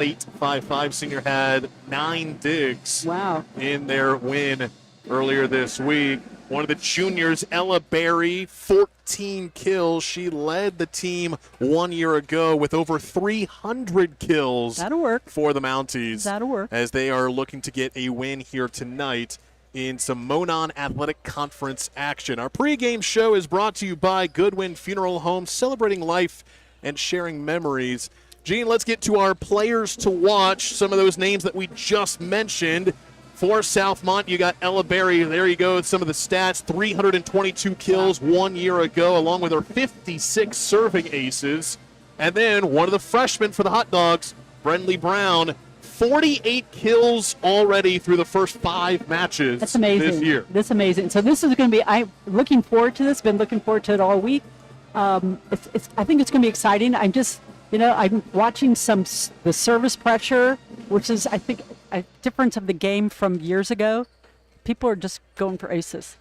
late 5-5 senior had 9 digs in their win earlier this week. One of the juniors, Ella Berry, 14 kills. She led the team 1 year ago with over 300 kills. That'll work for the Mounties. That'll work. As they are looking to get a win here tonight in some Monon Athletic Conference action. Our pregame show is brought to you by Goodwin Funeral Home, celebrating life and sharing memories. Gene, let's get to our players to watch. Some of those names that we just mentioned. For Southmont, you got Ella Berry. There you go, some of the stats. 322 kills 1 year ago, along with her 56 serving aces. And then one of the freshmen for the Hot Dogs, Brentley Brown, 48 kills already through the first 5 matches. That's amazing. This year. That's amazing. So this is going to be, I'm looking forward to this. Been looking forward to it all week. I think it's going to be exciting. I'm just, I'm watching the service pressure, which is, I think, a difference of the game from years ago. People are just going for aces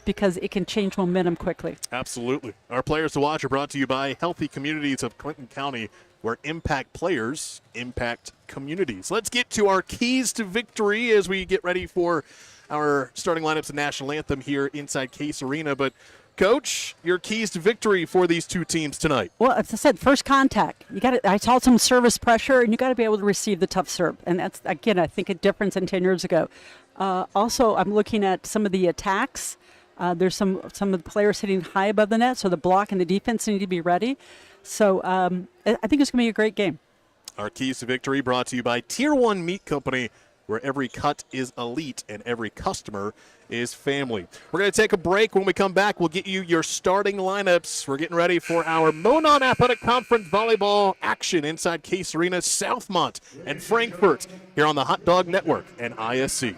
because it can change momentum quickly. Absolutely. Our players to watch are brought to you by Healthy Communities of Clinton County, where impact players impact communities. Let's get to our keys to victory as we get ready for our starting lineups and national anthem here inside Case Arena. But Coach, your keys to victory for these two teams tonight. Well, as I said, first contact. I saw some service pressure, and you got to be able to receive the tough serve. And that's, again, I think a difference in 10 years ago. Also, I'm looking at some of the attacks. There's some of the players hitting high above the net, so the block and the defense need to be ready. So I think it's going to be a great game. Our keys to victory brought to you by Tier 1 Meat Company, where every cut is elite and every customer is family. We're going to take a break. When we come back, we'll get you your starting lineups. We're getting ready for our Monon Athletic Conference volleyball action inside Case Arena, Southmont and Frankfort here on the Hot Dog Network and ISC.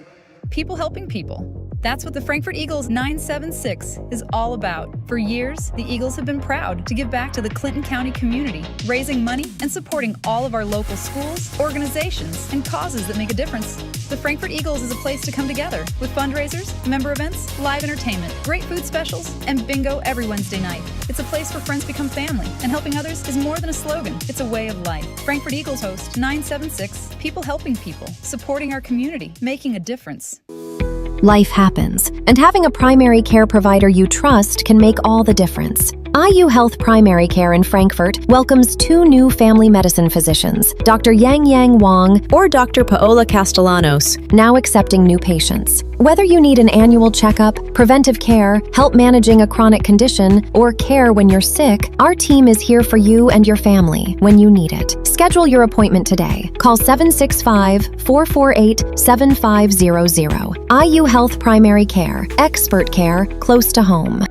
People helping people. That's what the Frankfort Eagles 976 is all about. For years, the Eagles have been proud to give back to the Clinton County community, raising money and supporting all of our local schools, organizations, and causes that make a difference. The Frankfort Eagles is a place to come together with fundraisers, member events, live entertainment, great food specials, and bingo every Wednesday night. It's a place where friends become family, and helping others is more than a slogan. It's a way of life. Frankfort Eagles host 976, people helping people, supporting our community, making a difference. Life happens, and having a primary care provider you trust can make all the difference. IU Health Primary Care in Frankfort welcomes 2 new family medicine physicians, Dr. Yang Wang or Dr. Paola Castellanos, now accepting new patients. Whether you need an annual checkup, preventive care, help managing a chronic condition, or care when you're sick, our team is here for you and your family when you need it. Schedule your appointment today. Call 765-448-7500. IU Health Primary Care, expert care close to home.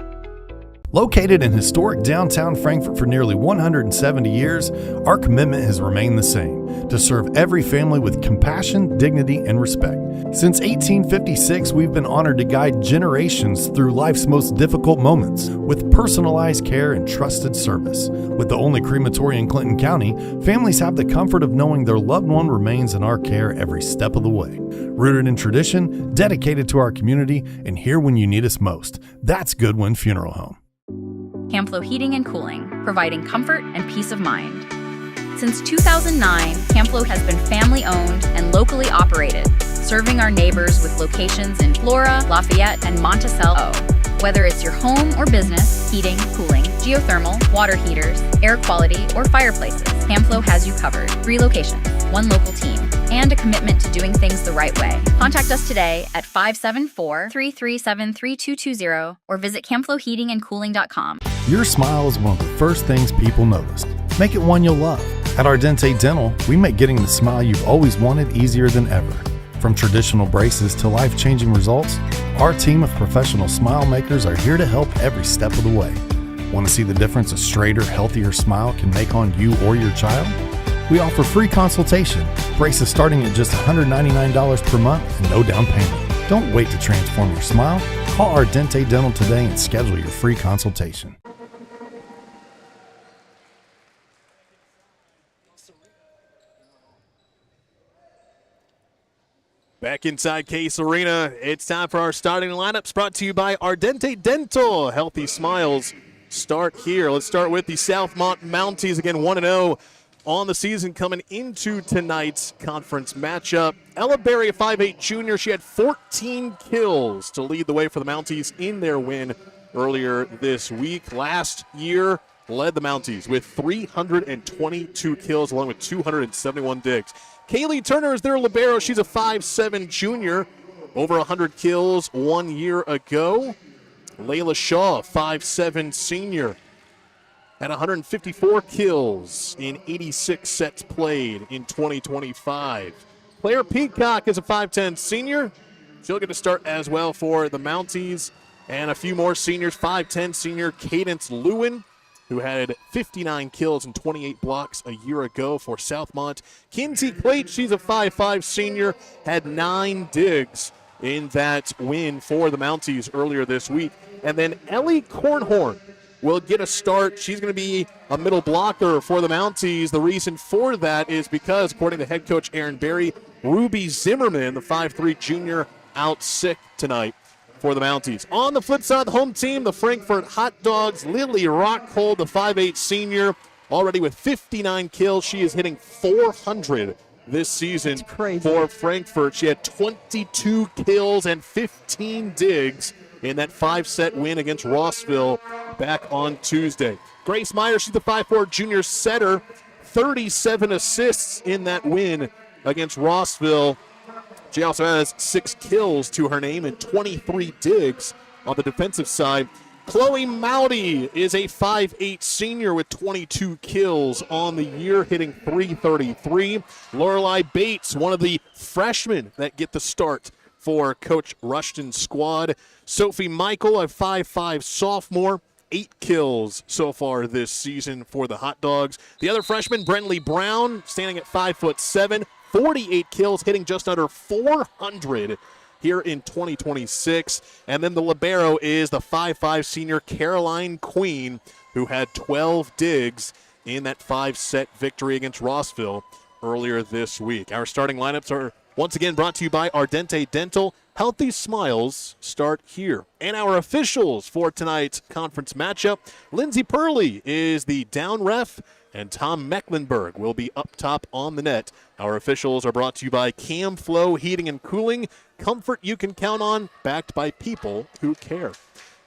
Located in historic downtown Frankfort for nearly 170 years, our commitment has remained the same, to serve every family with compassion, dignity, and respect. Since 1856, we've been honored to guide generations through life's most difficult moments with personalized care and trusted service. With the only crematory in Clinton County, families have the comfort of knowing their loved one remains in our care every step of the way. Rooted in tradition, dedicated to our community, and here when you need us most. That's Goodwin Funeral Home. Camflo Heating and Cooling, providing comfort and peace of mind. Since 2009, Camflo has been family-owned and locally operated, serving our neighbors with locations in Flora, Lafayette, and Monticello. Whether it's your home or business, heating, cooling, geothermal, water heaters, air quality, or fireplaces, Camflo has you covered. 3 locations, 1 local team, and a commitment to doing things the right way. Contact us today at 574-337-3220 or visit camfloheatingandcooling.com. Your smile is one of the first things people notice. Make it one you'll love. At Ardente Dental, we make getting the smile you've always wanted easier than ever. From traditional braces to life-changing results, our team of professional smile makers are here to help every step of the way. Want to see the difference a straighter, healthier smile can make on you or your child? We offer free consultation, braces starting at just $199 per month and no down payment. Don't wait to transform your smile. Call Ardente Dental today and schedule your free consultation. Back inside Case Arena, it's time for our starting lineups brought to you by Ardente Dental. Healthy smiles start here. Let's start with the Southmont Mounties, again 1-0 on the season coming into tonight's conference matchup. Ella Berry, a 5'8 junior. She had 14 kills to lead the way for the Mounties in their win earlier this week. Last year, led the Mounties with 322 kills along with 271 digs. Kaylee Turner is their libero. She's a 5'7 junior. Over 100 kills 1 year ago. Layla Shaw, 5'7 senior. Had 154 kills in 86 sets played in 2025. Claire Peacock is a 5'10 senior. She'll get a start as well for the Mounties. And a few more seniors. 5'10 senior Cadence Lewin, who had 59 kills and 28 blocks a year ago for Southmont. Kinsey Clate, she's a 5'5 senior, had 9 digs in that win for the Mounties earlier this week. And then Ellie Kornhorn will get a start. She's going to be a middle blocker for the Mounties. The reason for that is because, according to head coach Aaron Berry, Ruby Zimmerman, the 5'3 junior, out sick tonight for the Mounties. On the flip side, the home team, the Frankfort Hot Dogs, Lily Rockhold, the 5'8 senior, already with 59 kills. She is hitting 400 this season for Frankfort. She had 22 kills and 15 digs in that 5-set win against Rossville back on Tuesday. Grace Meyer, she's the 5'4 junior setter, 37 assists in that win against Rossville. She also has 6 kills to her name and 23 digs on the defensive side. Chloe Mowdy is a 5'8 senior with 22 kills on the year, hitting .333. Lorelai Bates, one of the freshmen that get the start for Coach Rushton's squad. Sophie Michael, a 5'5 sophomore, 8 kills so far this season for the Hot Dogs. The other freshman, Brentley Brown, standing at 5'7", 48 kills, hitting just under 400 here in 2026. And then the libero is the 5'5 senior Caroline Queen, who had 12 digs in that 5-set victory against Rossville earlier this week. Our starting lineups are once again brought to you by Ardente Dental. Healthy smiles start here. And our officials for tonight's conference matchup, Lindsay Purley is the down ref, and Tom Mecklenburg will be up top on the net. Our officials are brought to you by Cam Flow Heating and Cooling. Comfort you can count on, backed by people who care.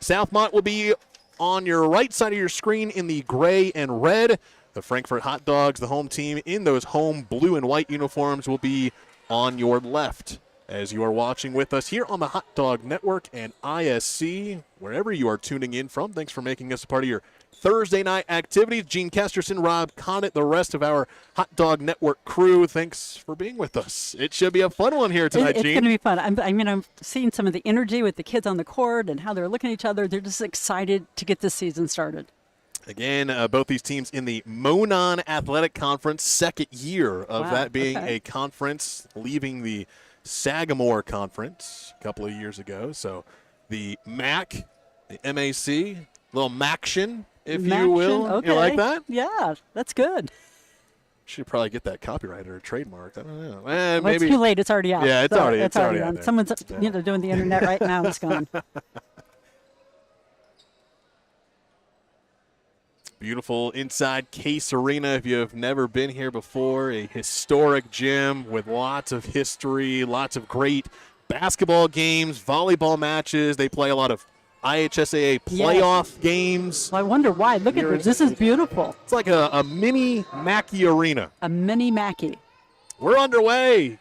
Southmont will be on your right side of your screen in the gray and red. The Frankfort Hot Dogs, the home team, in those home blue and white uniforms, will be on your left as you are watching with us here on the Hot Dog Network and ISC, wherever you are tuning in from. Thanks for making us a part of your Thursday night activities. Gene Kesterson, Rob Connett, the rest of our Hot Dog Network crew, thanks for being with us. It should be a fun one here tonight, It's Gene. going to be fun. I'm seeing some of the energy with the kids on the court and how they're looking at each other. They're just excited to get this season started. Again, both these teams in the Monon Athletic Conference, second year of that being a conference, leaving the Sagamore Conference a couple of years ago. So the MAC, the MAC, little Maction, if you will. Okay. You like that? Yeah, that's good. Should probably get that copyrighted or trademarked. I don't know. Well, maybe. it's too late. It's already out. Yeah, it's already out on. there. Someone's doing the internet right now. It's gone. Beautiful inside Case Arena. If you have never been here before, a historic gym with lots of history, lots of great basketball games, volleyball matches. They play a lot of IHSAA playoff games. Well, I wonder why. Look at this. This is beautiful. It's like a mini Mackey Arena. A mini Mackey. We're underway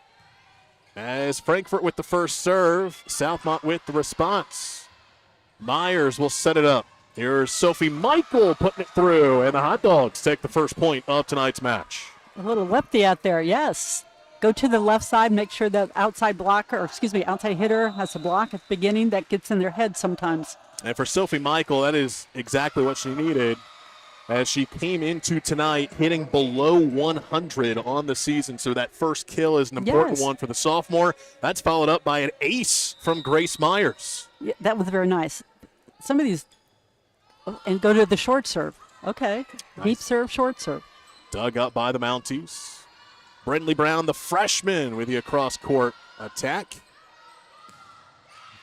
as Frankfort with the first serve, Southmont with the response. Myers will set it up. Here's Sophie Michael putting it through, and the Hot Dogs take the first point of tonight's match. A little lefty out there, yes. Go to the left side, make sure that outside hitter has a block at the beginning. That gets in their head sometimes. And for Sophie Michael, that is exactly what she needed as she came into tonight hitting below 100 on the season. So that first kill is an important one for the sophomore. That's followed up by an ace from Grace Myers. Yeah, that was very nice. Some of these, and go to the short serve. Okay, nice. Deep serve, short serve. Dug up by the Mounties. Brentley Brown, the freshman, with the across-court attack.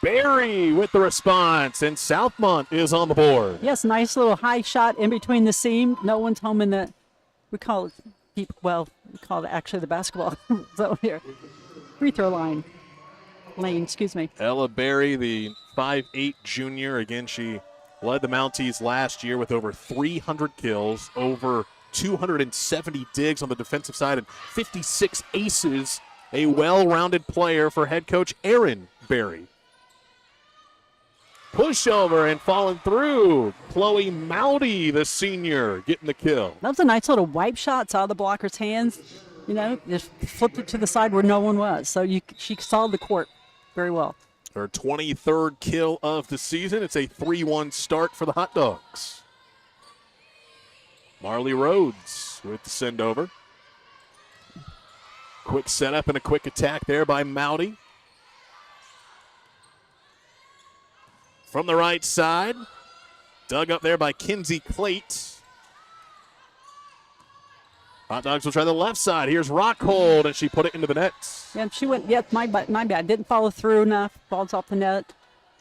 Berry with the response, and Southmont is on the board. Yes, nice little high shot in between the seam. No one's home in the, we call it we call it actually the basketball zone here. Free throw line. Lane, excuse me. Ella Berry, the 5'8 junior. Again, she led the Mounties last year with over 300 kills, over 270 digs on the defensive side, and 56 aces. A well-rounded player for head coach Aaron Berry. Pushover and falling through. Chloe Mowdy, the senior, getting the kill. That was a nice little wipe shot. Saw the blocker's hands. Just flipped it to the side where no one was. So she saw the court very well. Her 23rd kill of the season. It's a 3-1 start for the Hot Dogs. Marley Rhodes with the send-over. Quick setup and a quick attack there by Mowdy. From the right side, dug up there by Kinsey Clate. Hot Dogs will try the left side. Here's Rockhold, and she put it into the net. Yeah, she went, my bad. Didn't follow through enough. Balls off the net,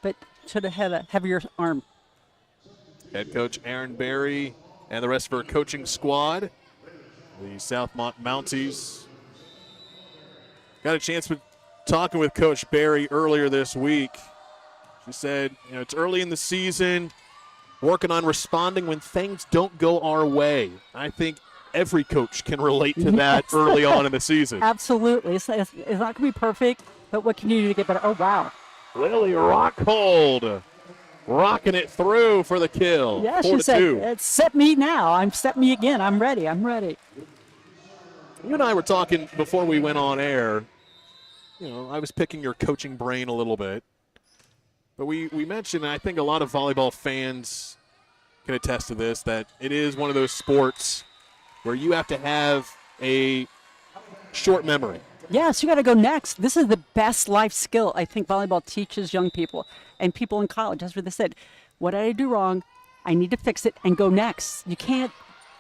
but should have had a heavier arm. Head coach Aaron Berry and the rest of her coaching squad, the Southmont Mounties. Got a chance with talking with Coach Berry earlier this week. She said, it's early in the season, working on responding when things don't go our way. I think every coach can relate to that early on in the season. Absolutely. It's not going to be perfect, but what can you do to get better? Oh, wow. Lily Rockhold rocking it through for the kill. Yeah, she said, set me now. Set me again. I'm ready. You and I were talking before we went on air. I was picking your coaching brain a little bit. But we mentioned, and I think a lot of volleyball fans can attest to this, that it is one of those sports where you have to have a short memory. Yes, you got to go next. This is the best life skill I think volleyball teaches young people and people in college. That's what they said. What did I do wrong? I need to fix it and go next. You can't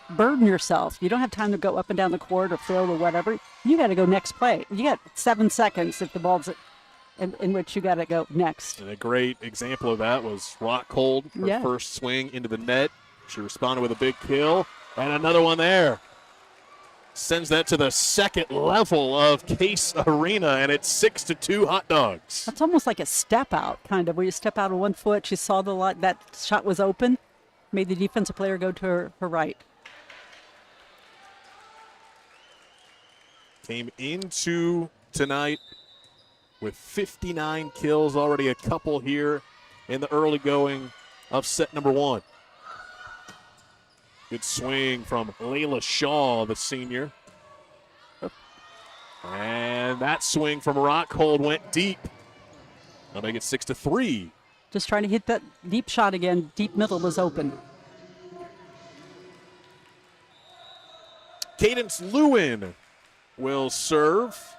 burden yourself. You don't have time to go up and down the court or field or whatever. You got to go next play. You got 7 seconds if the ball's in which you got to go next. And a great example of that was Rockhold, her first swing into the net. She responded with a big kill, and another one there. Sends that to the second level of Case Arena, and it's 6-2 Hot Dogs. That's almost like a step out, kind of, where you step out on one foot. She saw that shot was open, made the defensive player go to her right. Came into tonight with 59 kills, already a couple here in the early going of set number 1. Good swing from Layla Shaw, the senior. And that swing from Rockhold went deep. That'll make it 6-3. Just trying to hit that deep shot again. Deep middle was open. Cadence Lewin will serve.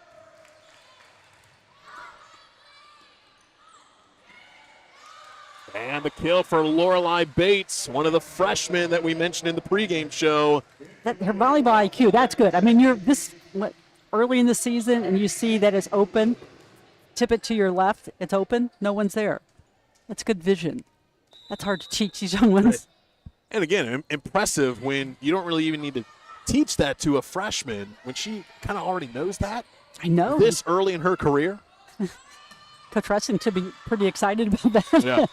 And the kill for Lorelei Bates, one of the freshmen that we mentioned in the pregame show. Her volleyball IQ, that's good. I mean, you're early in the season and you see that it's open. Tip it to your left, it's open, no one's there. That's good vision. That's hard to teach these young ones. And again, impressive when you don't really even need to teach that to a freshman when she kind of already knows that. I know. This early in her career. Coach Rustin to be pretty excited about that. Yeah.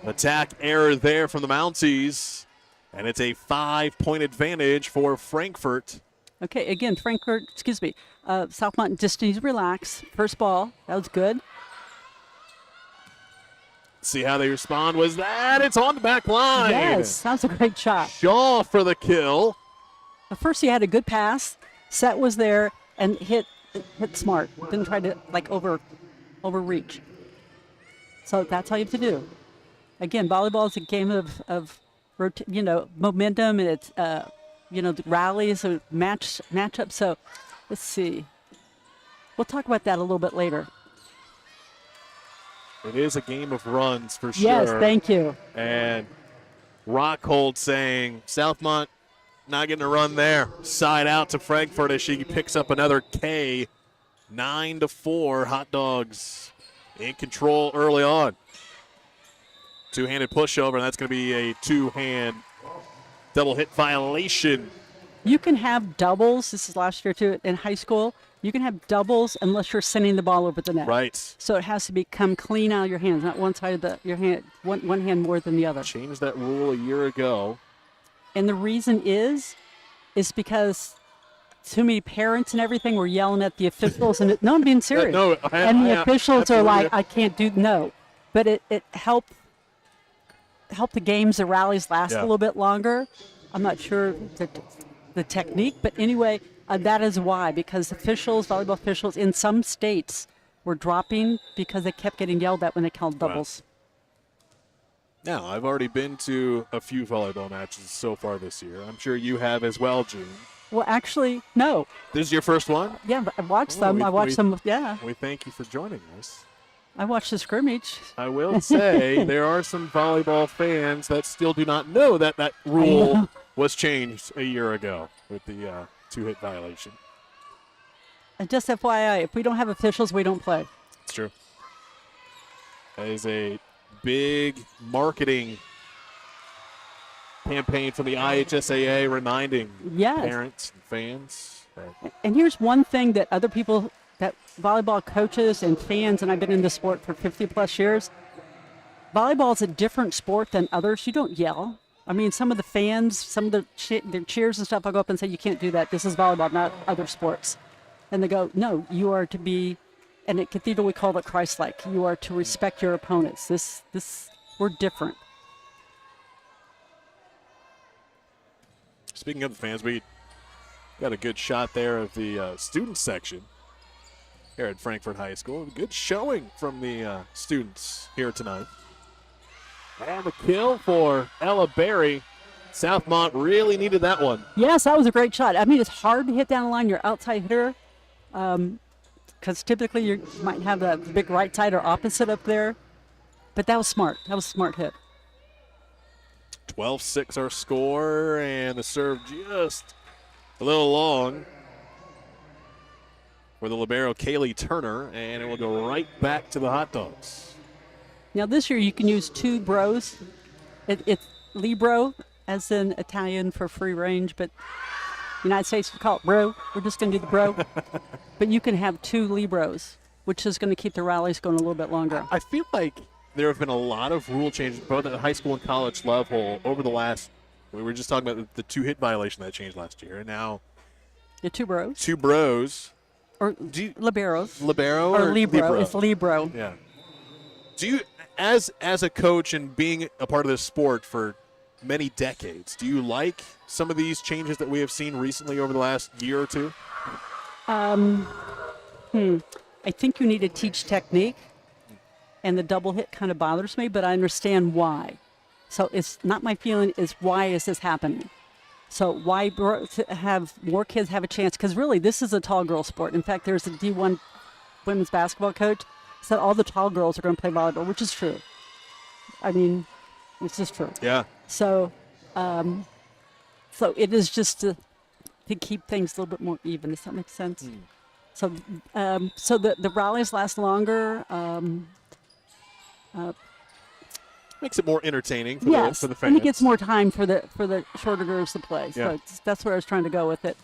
Attack error there from the Mounties, and it's a 5-point advantage for Frankfort. Okay, again, Southmont just needs to relax. First ball, that was good. See how they respond. Was that? It's on the back line. Yes, that was a great shot. Shaw for the kill. At first he had a good pass. Set was there and hit smart. Didn't try to overreach. So that's all you have to do. Again, volleyball is a game of momentum, and it's rallies or matchups. So let's see. We'll talk about that a little bit later. It is a game of runs for sure. Yes, thank you. And Rockhold saying Southmont not getting a run there. Side out to Frankfort as she picks up another K. 9-4. Hot Dogs in control early on. Two-handed pushover, and that's going to be a two-hand double hit violation You can have doubles. This is last year too in high school. You can have doubles unless you're sending the ball over the net. Right. So it has to become clean out of your hands, not one side of your hand, one hand more than the other. Changed that rule a year ago. And the reason is because too many parents and everything were yelling at the officials. And no, I'm being serious. And the officials are like, I can't do, no. But it helped the games, the rallies last a little bit longer. I'm not sure the technique, but anyway, that is why, because officials, volleyball officials in some states were dropping because they kept getting yelled at when they called doubles. Wow. Now, I've already been to a few volleyball matches so far this year. I'm sure you have as well, June. Well, actually, no. This is your first one? Yeah, I watched them. I watched them, yeah. We thank you for joining us. I watched the scrimmage. I will say there are some volleyball fans that still do not know that that rule was changed a year ago with the two-hit violation. And just FYI, if we don't have officials, we don't play. It's true. That is a big marketing campaign from the IHSAA reminding parents and fans. And here's one thing that other people, that volleyball coaches and fans, and I've been in this sport for 50-plus years, volleyball is a different sport than others. You don't yell. I mean, some of the fans, some of the cheers and stuff, I'll go up and say, you can't do that. This is volleyball, not other sports. And they go, no, you are to be, and at Cathedral we call it Christ-like. You are to respect your opponents. We're different. Speaking of the fans, we got a good shot there of the student section here at Frankfort High School. Good showing from the students here tonight. And the kill for Ella Berry. Southmont really needed that one. Yes, that was a great shot. I mean, it's hard to hit down the line. You're outside hitter because typically you might have the big right side or opposite up there. But that was smart. That was a smart hit. 12-6 our score, and the serve just a little long for the libero, Kaylee Turner, and it will go right back to the Hot Dogs. Now this year you can use two bros. It's libero, as in Italian for free range, but United States we call it bro. We're just going to do the bro. But you can have two liberos, which is going to keep the rallies going a little bit longer. I feel like there have been a lot of rule changes, both at the high school and college level, over the last. We were just talking about the two-hit violation that changed last year, and now the two bros. Two bros. Or liberos. Libero or libero. It's libero. Yeah. Do you, as a coach and being a part of this sport for many decades, do you like some of these changes that we have seen recently over the last year or two? I think you need to teach technique, and the double hit kind of bothers me, but I understand why. So it's not my feeling is why is this happening? So why have more kids have a chance? Because really, this is a tall girl sport. In fact, there's a D1 women's basketball coach said all the tall girls are going to play volleyball, which is true. I mean, it's just true. Yeah. So, so it is just to keep things a little bit more even. Does that make sense? So, so the rallies last longer. Makes it more entertaining for, for the fans. And it gets more time for the shorter girls to play. So that's where I was trying to go with it.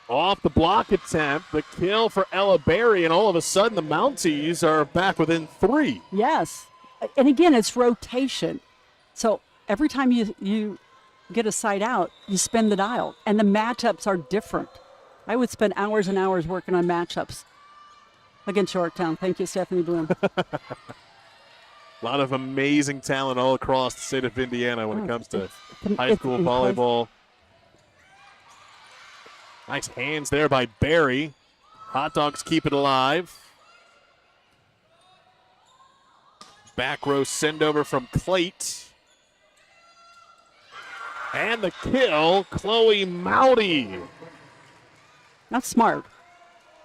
Off the block attempt, the kill for Ella Berry, and all of a sudden the Mounties are back within 3. Yes. And again, it's rotation. So every time you get a side out, you spin the dial. And the matchups are different. I would spend hours and hours working on matchups against Yorktown. Thank you, Stephanie Bloom. A lot of amazing talent all across the state of Indiana when it comes to high school volleyball. Nice hands there by Berry. Hot Dogs keep it alive. Back row send over from Clate. And the kill, Chloe Mowdy. That's smart.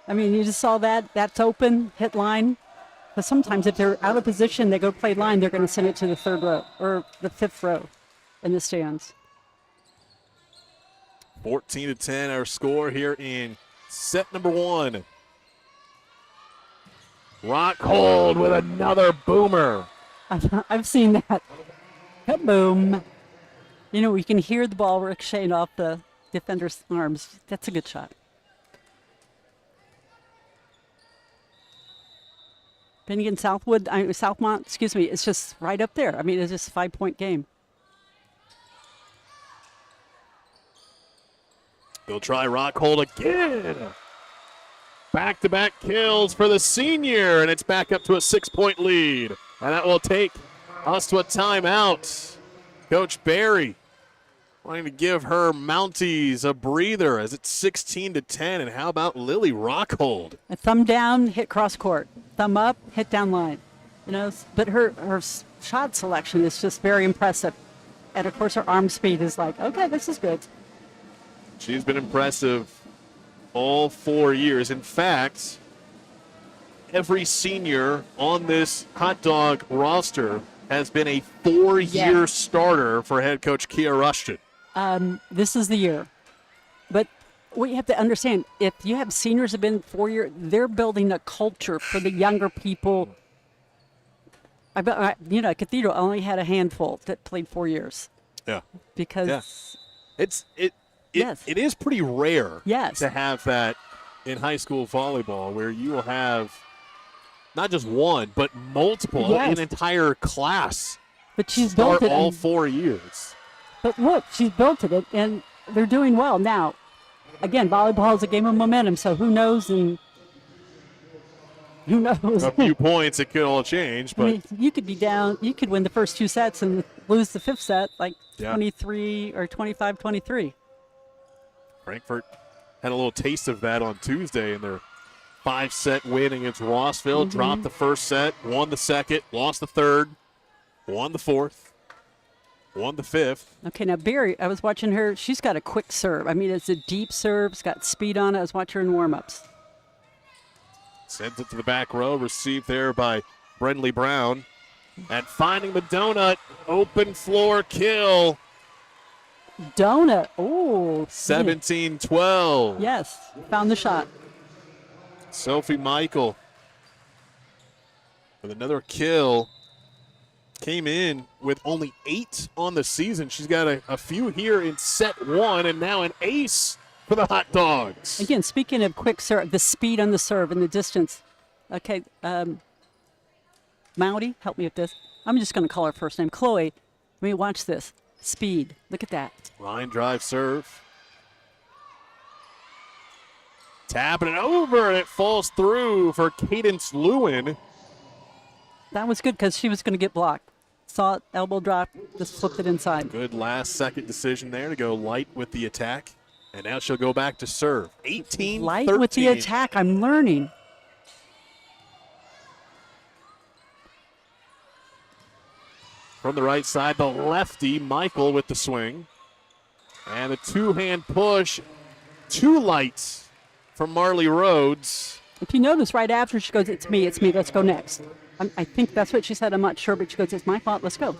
I mean, you just saw that. That's open, hit line. But sometimes if they're out of position, they go play line, they're going to send it to the 3rd row or the 5th row in the stands. 14-10 our score here in set number 1. Rockhold with another boomer. I've seen that. Boom. You know, we can hear the ball ricocheting off the defender's arms. That's a good shot. Then again, Southmont, excuse me, it's just right up there. I mean, it's just a 5-point game. They'll try Rockhold again. Back-to-back kills for the senior, and it's back up to a 6-point lead. And that will take us to a timeout. Coach Barry wanting to give her Mounties a breather as it's 16-10. And how about Lily Rockhold? A thumb down, hit cross court. Thumb up, hit down line. You know, but her shot selection is just very impressive. And of course, her arm speed is like, okay, this is good. She's been impressive all 4 years. In fact, every senior on this hot dog roster has been a 4-year starter for head coach Kia Rushton. This is the year. But what you have to understand, if you have seniors have been 4 years, they're building a culture for the younger people. Cathedral only had a handful that played 4 years. Yeah. Because it is pretty rare Yes. to have that in high school volleyball where you will have not just one, but multiple, an entire class but she's start built it. all 4 years. But look, she's built it, and they're doing well. Now, again, volleyball is a game of momentum, so who knows? And who knows? A few points, it could all change. But I mean, you could be down. You could win the first 2 sets and lose the 5th set, like 23 or 25-23. Frankfurt had a little taste of that on Tuesday in their 5-set win against Rossville. Dropped the first set, won the second, lost the third, won the fourth, won the fifth. Okay, now Barry, I was watching her. She's got a quick serve. I mean, it's a deep serve. It's got speed on it. I was watching her in warm-ups. Sends it to the back row, received there by Brendley Brown. And finding the donut, open floor kill. Donut. Oh. 17-12. Yes, found the shot. Sophie Michael with another kill. Came in with only 8 on the season. She's got a few here in set 1 and now an ace for the Hot Dogs. Again, speaking of quick serve, the speed on the serve and the distance. Okay, Mounty, help me with this. I'm just going to call her first name. Chloe, I mean, watch this. Speed. Look at that. Line drive serve. Tapping it over, and it falls through for Cadence Lewin. That was good because she was going to get blocked. Saw it, elbow drop, just flipped it inside. Good last-second decision there to go light with the attack. And now she'll go back to serve. 18-13. Light with the attack. I'm learning. From the right side, the lefty, Michael with the swing. And a two-hand push. 2 lights from Marley Rhodes. If you notice, right after she goes, it's me, let's go next. I think that's what she said. I'm not sure, but she goes, it's my fault, let's go.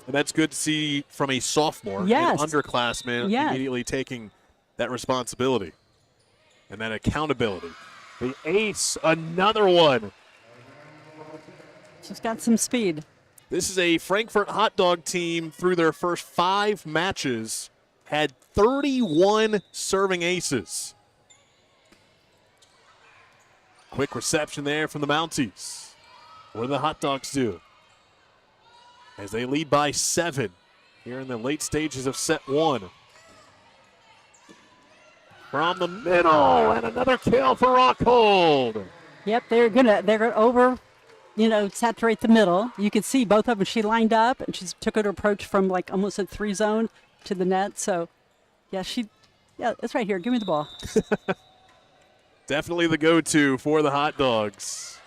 And that's good to see from a sophomore, Yes. an underclassman, Yes. immediately taking that responsibility and that accountability. The ace, another one. She's got some speed. This is a Frankfurt Hot Dog team through their first 5 matches, had 31 serving aces. Quick reception there from the Mounties. What do the Hot Dogs do? As they lead by 7 here in the late stages of set 1. From the middle, and another kill for Rockhold. Yep, they're gonna over, saturate the middle. You can see both of them. She lined up and she took her approach from like almost a 3 zone to the net. So, yeah, it's right here. Give me the ball. Definitely the go-to for the Hot Dogs,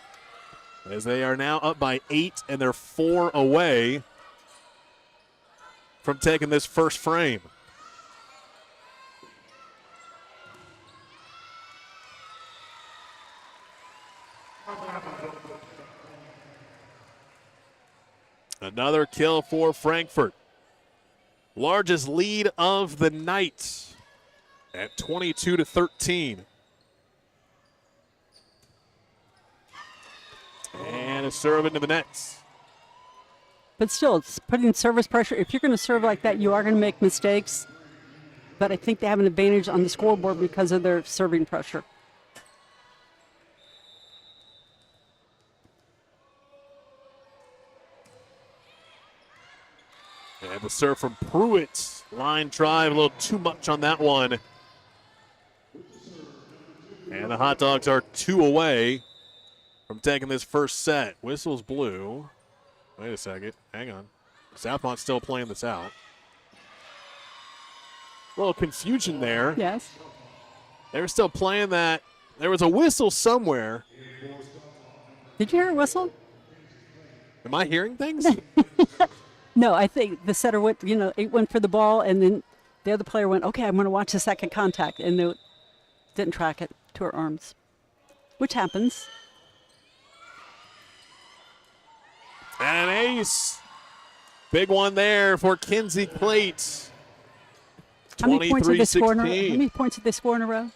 as they are now up by 8 and they're 4 away from taking this first frame. Another kill for Frankfurt. Largest lead of the night at 22-13. And a serve into the nets. But still, it's putting service pressure. If you're going to serve like that, you are going to make mistakes. But I think they have an advantage on the scoreboard because of their serving pressure. And the serve from Pruitt. Line drive, a little too much on that one. And the Hot Dogs are 2 away from taking this first set. Whistle's blue. Wait a second. Hang on. Southmont's still playing this out. A little confusion there. Yes. They were still playing that. There was a whistle somewhere. Did you hear a whistle? Am I hearing things? No, I think the setter went, it went for the ball, and then the other player went, okay, I'm going to watch the second contact, and they didn't track it to her arms, which happens. And an ace. Big one there for Kinsey Plate. How many points did they score in a row? 23-16. How many points did they score in a row?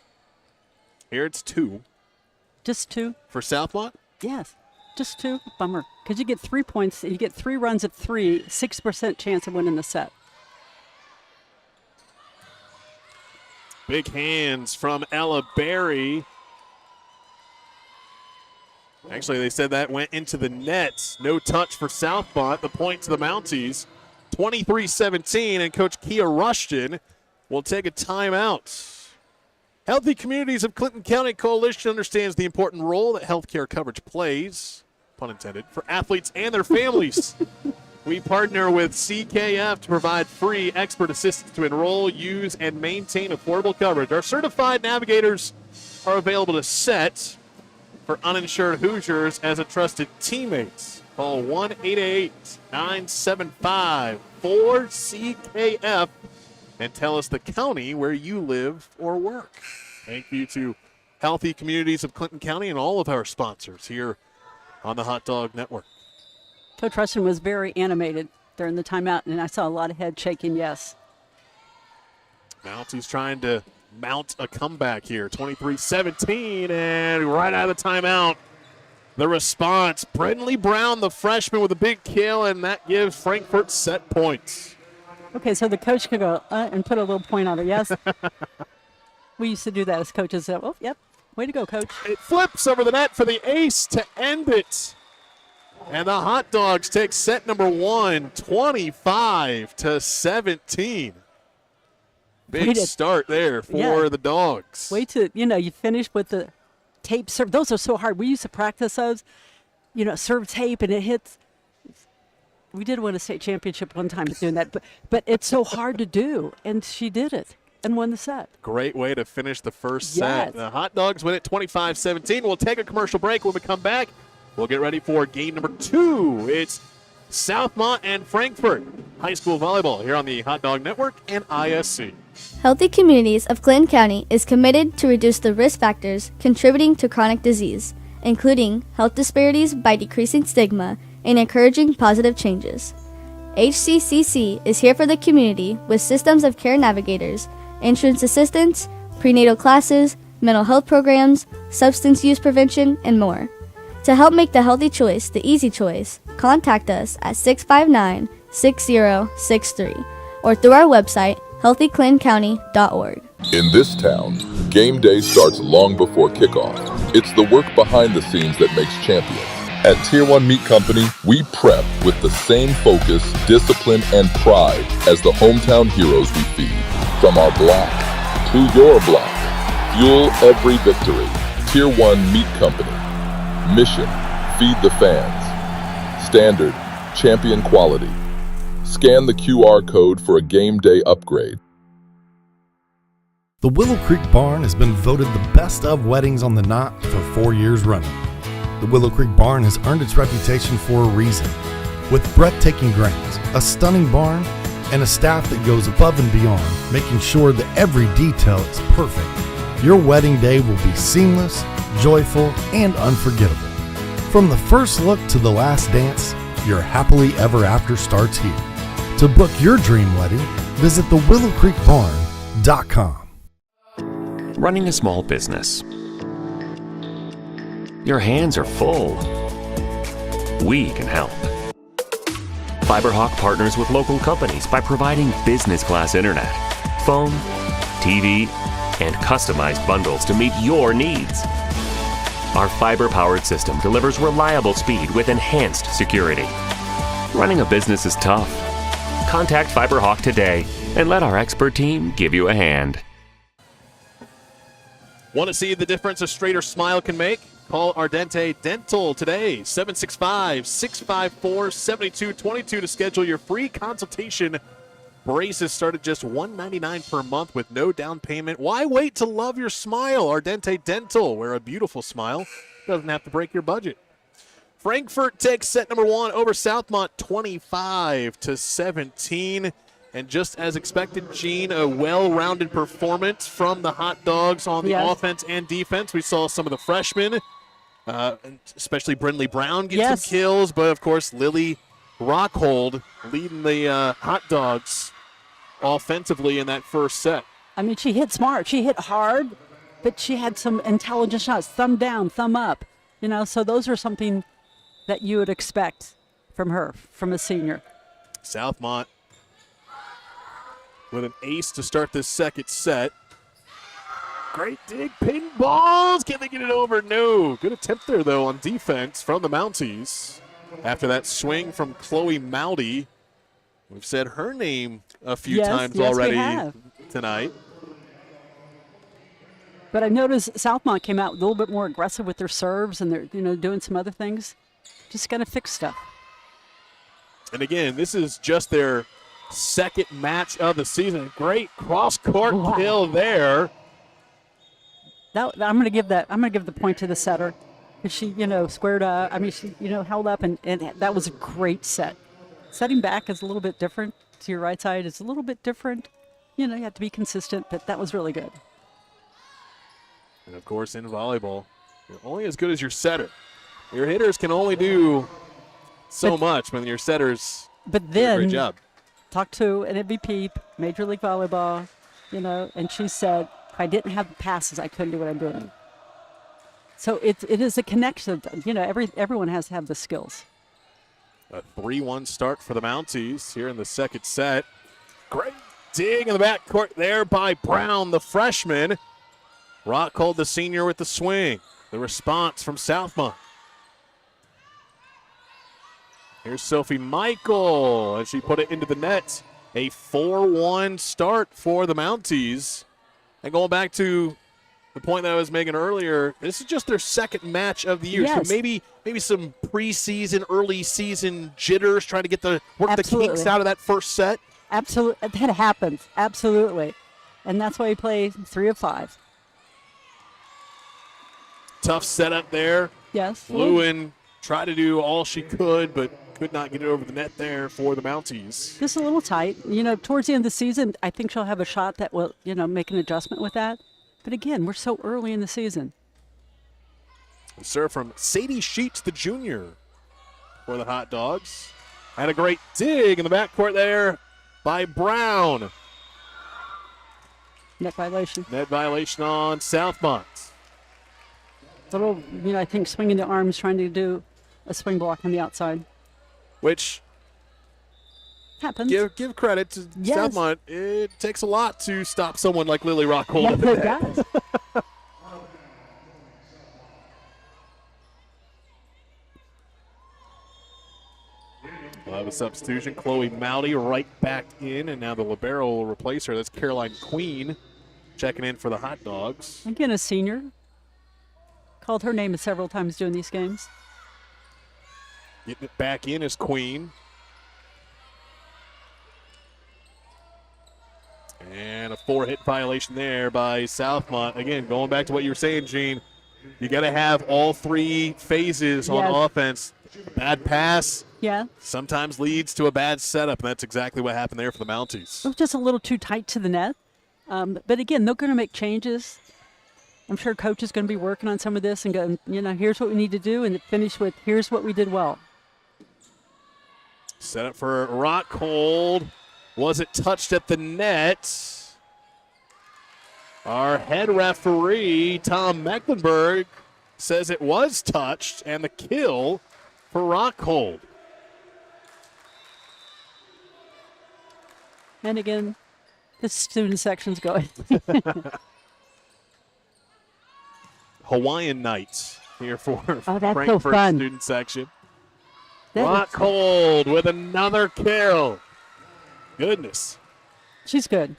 Here it's 2. Just 2? For Southmont? Yes, just 2. Bummer. Because you get 3 points, and you get 3 runs of 3, 6% chance of winning the set. Big hands from Ella Berry. Actually, they said that went into the net. No touch for Southmont. The point to the Mounties. 23-17, and Coach Kia Rushton will take a timeout. Healthy Communities of Clinton County Coalition understands the important role that healthcare coverage plays, pun intended, for athletes and their families. We partner with CKF to provide free expert assistance to enroll, use, and maintain affordable coverage. Our certified navigators are available to set for uninsured Hoosiers as a trusted teammates. Call 1-888-975-4CKF and tell us the county where you live or work. Thank you to Healthy Communities of Clinton County and all of our sponsors here on the Hot Dog Network. Coach Rushton was very animated during the timeout, and I saw a lot of head shaking yes. Mounties trying to mount a comeback here. 23-17, and right out of the timeout, the response. Brentley Brown, the freshman, with a big kill, and that gives Frankfurt set points. Okay, so the coach could go and put a little point on it, yes? We used to do that as coaches. Oh, yep. Way to go, coach. It flips over the net for the ace to end it. And the Hot Dogs take set number 1, 25-17. Big start there for the Dogs. Wait till, you finish with the tape serve. Those are so hard. We used to practice those, serve tape, and it hits. We did win a state championship one time doing that, but it's so hard to do, and she did it and won the set. Great way to finish the first set. The Hot Dogs win it 25-17. We'll take a commercial break. When we come back, we'll get ready for game number 2. It's Southmont and Frankfurt High School Volleyball here on the Hot Dog Network and ISC. Healthy Communities of Clinton County is committed to reduce the risk factors contributing to chronic disease, including health disparities by decreasing stigma and encouraging positive changes. HCCC is here for the community with systems of care navigators, insurance assistance, prenatal classes, mental health programs, substance use prevention, and more. To help make the healthy choice the easy choice, contact us at 659-6063 or through our website, healthyclintoncounty.org. In this town, game day starts long before kickoff. It's the work behind the scenes that makes champions. At Tier 1 Meat Company, we prep with the same focus, discipline, and pride as the hometown heroes we feed. From our block to your block, fuel every victory. Tier 1 Meat Company. Mission, feed the fans. Standard, champion quality. Scan the QR code for a game day upgrade. The Willow Creek Barn has been voted the best of weddings on the knot for 4 years running. The Willow Creek Barn has earned its reputation for a reason. With breathtaking grounds, a stunning barn, and a staff that goes above and beyond, making sure that every detail is perfect, your wedding day will be seamless, joyful, and unforgettable. From the first look to the last dance, your happily ever after starts here. To book your dream wedding, visit thewillowcreekbarn.com. Running a small business. Your hands are full. We can help. FiberHawk partners with local companies by providing business-class internet, phone, TV, and customized bundles to meet your needs. Our fiber-powered system delivers reliable speed with enhanced security. Running a business is tough. Contact FiberHawk today and let our expert team give you a hand. Want to see the difference a straighter smile can make? Call Ardente Dental today, 765-654-7222 to schedule your free consultation. Braces start at just $199 per month with no down payment. Why wait to love your smile? Ardente Dental, where a beautiful smile doesn't have to break your budget. Frankfort takes set number 1 over Southmont, 25-17. And just as expected, Gene, a well-rounded performance from the Hot Dogs on the offense and defense. We saw some of the freshmen, especially Brindley Brown, get some kills. But, of course, Lily Rockhold leading the Hot Dogs offensively in that first set. I mean, she hit smart. She hit hard, but she had some intelligent shots. Thumb down, thumb up. So those are something that you would expect from her, from a senior. Southmont with an ace to start this second set. Great dig, pin balls. Can they get it over? No. Good attempt there, though, on defense from the Mounties. After that swing from Chloe Mowdy. We've said her name a few times already tonight. But I noticed Southmont came out a little bit more aggressive with their serves, and they're doing some other things. Just got to fix stuff. And again, this is just their second match of the season. Great cross-court kill there. I'm going to give the point to the setter, because she, squared up. I mean, she, held up, and that was a great set. Setting back is a little bit different to your right side. It's a little bit different. You have to be consistent, but that was really good. And of course, in volleyball, you're only as good as your setter. Your hitters can only do so much when your setters do a great job. Talked to an MVP, Major League Volleyball, and she said, if I didn't have the passes, I couldn't do what I'm doing. So it is a connection. Everyone has to have the skills. A 3-1 start for the Mounties here in the second set. Great dig in the backcourt there by Brown, the freshman. Rockhold, the senior, with the swing. The response from Southmont. Here's Sophie Michael, and she put it into the net. A 4-1 start for the Mounties. And going back to the point that I was making earlier, this is just their second match of the year. Yes. So maybe some preseason, early season jitters, trying to get work the kinks out of that first set. Absolutely. That happens. Absolutely. And that's why we play 3 of 5. Tough setup there. Yes. Lewin tried to do all she could, but could not get it over the net there for the Mounties. Just a little tight. Towards the end of the season, I think she'll have a shot that will, make an adjustment with that. But again, we're so early in the season. Serve from Sadie Sheets, the junior, for the Hot Dogs. Had a great dig in the backcourt there by Brown. Net violation. Net violation on Southmont. Little, I think swinging the arms, trying to do a swing block on the outside. Which happens. Give credit to Southmont. It takes a lot to stop someone like Lily Rockhold. Yes, it does. We'll have a substitution. Chloe Mowdy right back in, and now the libero will replace her. That's Caroline Queen checking in for the Hot Dogs. Again, a senior. Called her name several times during these games. Getting it back in is Queen. And a 4-hit violation there by Southmont. Again, going back to what you were saying, Gene, you got to have all 3 phases on offense. Bad pass sometimes leads to a bad setup, and that's exactly what happened there for the Mounties. It was just a little too tight to the net. But again, they're going to make changes. I'm sure coach is going to be working on some of this and go, here's what we need to do, and finish with, here's what we did well. Set up for Rockhold. Was it touched at the net? Our head referee, Tom Mecklenburg, says it was touched, and the kill for Rockhold. And again, the student section's going. Hawaiian Nights here for Oh, that's so Frankfurt fun. student section. That Rock is- Hold with another kill. Goodness. She's good.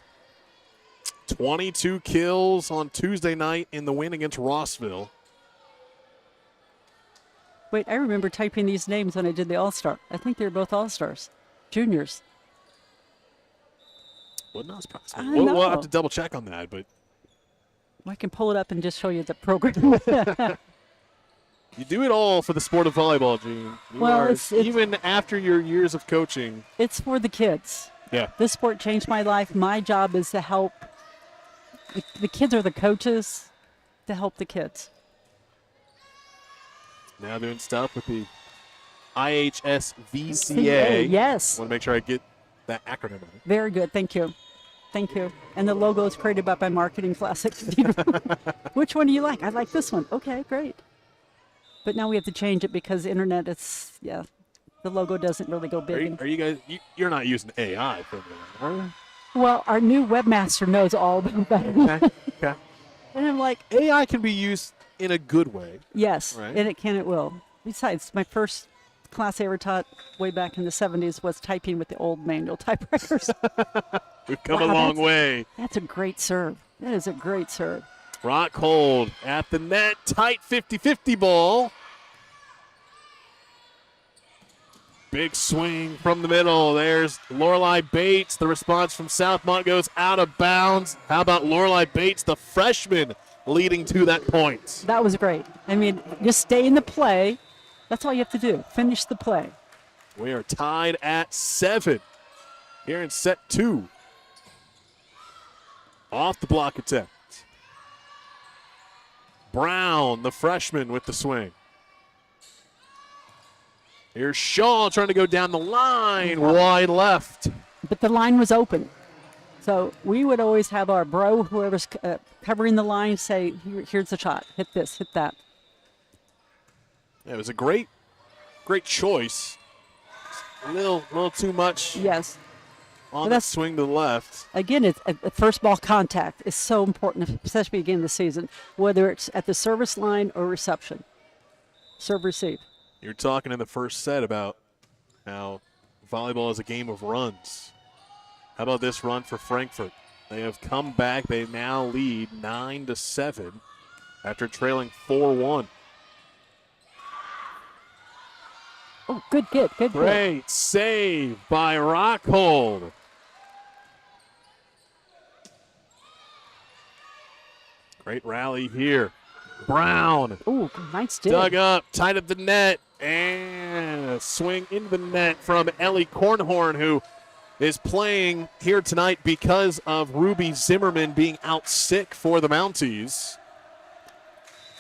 22 kills on Tuesday night in the win against Rossville. Wait, I remember typing these names when I did the All-Star. I think they're both All-Stars. Juniors. Would not surprise I me. We'll have know. to double check on that, but I can pull it up and just show you the program. you do it all for the sport of volleyball, Gene. You Well, are- it's- even after your years of coaching. It's for the kids. Yeah. This sport changed my life. My job is to help. The kids are the coaches to help the kids. Now doing stuff with the IHS VCA. Yes. Want to make sure I get that acronym right. Very good. Thank you. Thank you. And the logo is created by my marketing classic. Which one do you like? I like this one. Okay, great. But now we have to change it because the internet is, the logo doesn't really go big. Are you guys, you're not using AI for that, are you? Well, our new webmaster knows all about that. Okay. Okay. And I'm like, AI can be used in a good way. Yes, Right. and it can, it will. Besides, my first class I ever taught way back in the 70s was typing with the old manual typewriters. We've come Wow, a long that's- way. That's a great serve. That is a great serve. Rock Hold at the net. Tight 50-50 ball. Big swing from the middle. There's Lorelei Bates. The response from Southmont goes out of bounds. How about Lorelei Bates, the freshman, leading to that point? That was great. I mean, just stay in the play. That's all you have to do. Finish the play. We are tied at 7 here in set 2. Off the block attempt. Brown, the freshman, with the swing. Here's Shaw trying to go down the line, wide left. But the line was open. So we would always have our bro, whoever's covering the line, say, here's the shot. Hit this, hit that. Yeah, it was a great choice. A little too much Yes. on Well, the swing to the left. Again, it's first ball contact is so important, especially beginning of the season, whether it's at the service line or reception. Serve, receive. You're talking in the first set about how volleyball is a game of runs. How about this run for Frankfurt? They have come back. They now lead 9-7 after trailing 4-1. Oh, good get, good get. Great save by Rockhold. Great rally here. Brown Oh, nice dig. dug up, tied up the net, and a swing into the net from Ellie Kornhorn, who is playing here tonight because of Ruby Zimmerman being out sick for the Mounties.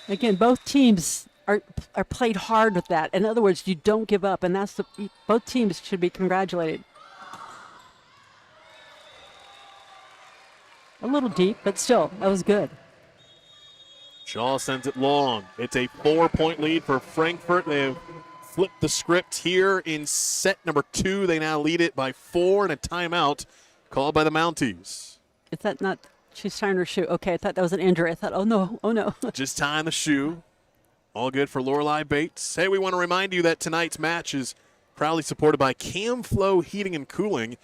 Again, both teams are played hard with that. In other words, you don't give up, and that's both teams should be congratulated. A little deep, but still, that was good. Shaw sends it long. It's a 4-point lead for Frankfurt. They have flipped the script here in set number 2. They now lead it by 4 and a timeout called by the Mounties. Is that not? She's tying her shoe. Okay, I thought that was an injury. I thought, oh no. Just tying the shoe. All good for Lorelei Bates. Hey, we want to remind you that tonight's match is proudly supported by CamFlow Heating and Cooling.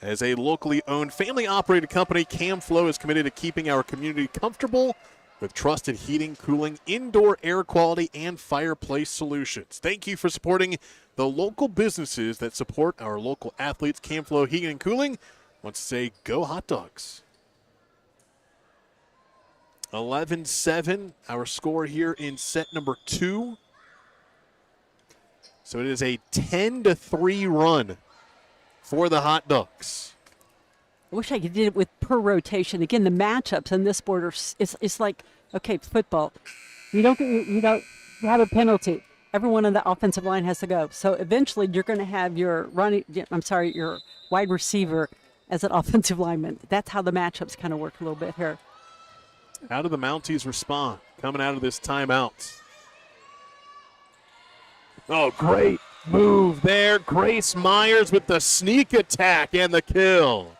As a locally owned, family-operated company, CamFlow is committed to keeping our community comfortable with trusted heating, cooling, indoor air quality, and fireplace solutions. Thank you for supporting the local businesses that support our local athletes. CamFlow Heating and Cooling wants to say, go Hot Dogs. 11-7, our score here in set number 2. So it is a 10-3 run for the Hot Dogs. I wish I could do it with per rotation. Again, the matchups in this sport are it's like, okay, football. You have a penalty. Everyone on the offensive line has to go. So eventually you're going to have your your wide receiver as an offensive lineman. That's how the matchups kind of work a little bit here. How do the Mounties respond coming out of this timeout? Oh, great move there. Grace Myers with the sneak attack and the kill.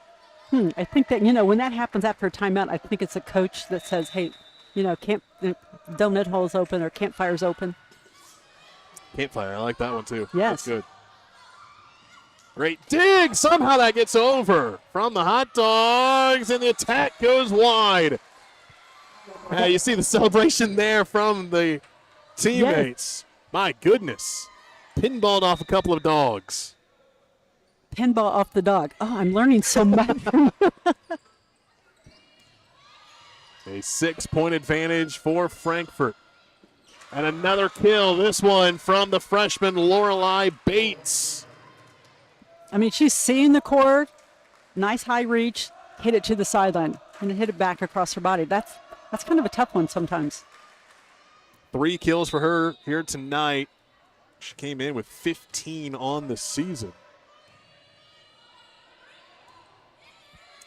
I think that, when that happens after a timeout, I think it's a coach that says, hey, donut hole's open or campfire's open. Campfire, I like that one too. Yes. That's good. Great dig. Somehow that gets over from the Hot Dogs, and the attack goes wide. You see the celebration there from the teammates. Yes. My goodness. Pinballed off a couple of dogs. Pinball off the dog. Oh, I'm learning so much. A 6-point advantage for Frankfort. And another kill, this one from the freshman Lorelei Bates. I mean, she's seeing the court, nice high reach, hit it to the sideline, and hit it back across her body. That's kind of a tough one sometimes. 3 kills for her here tonight. She came in with 15 on the season.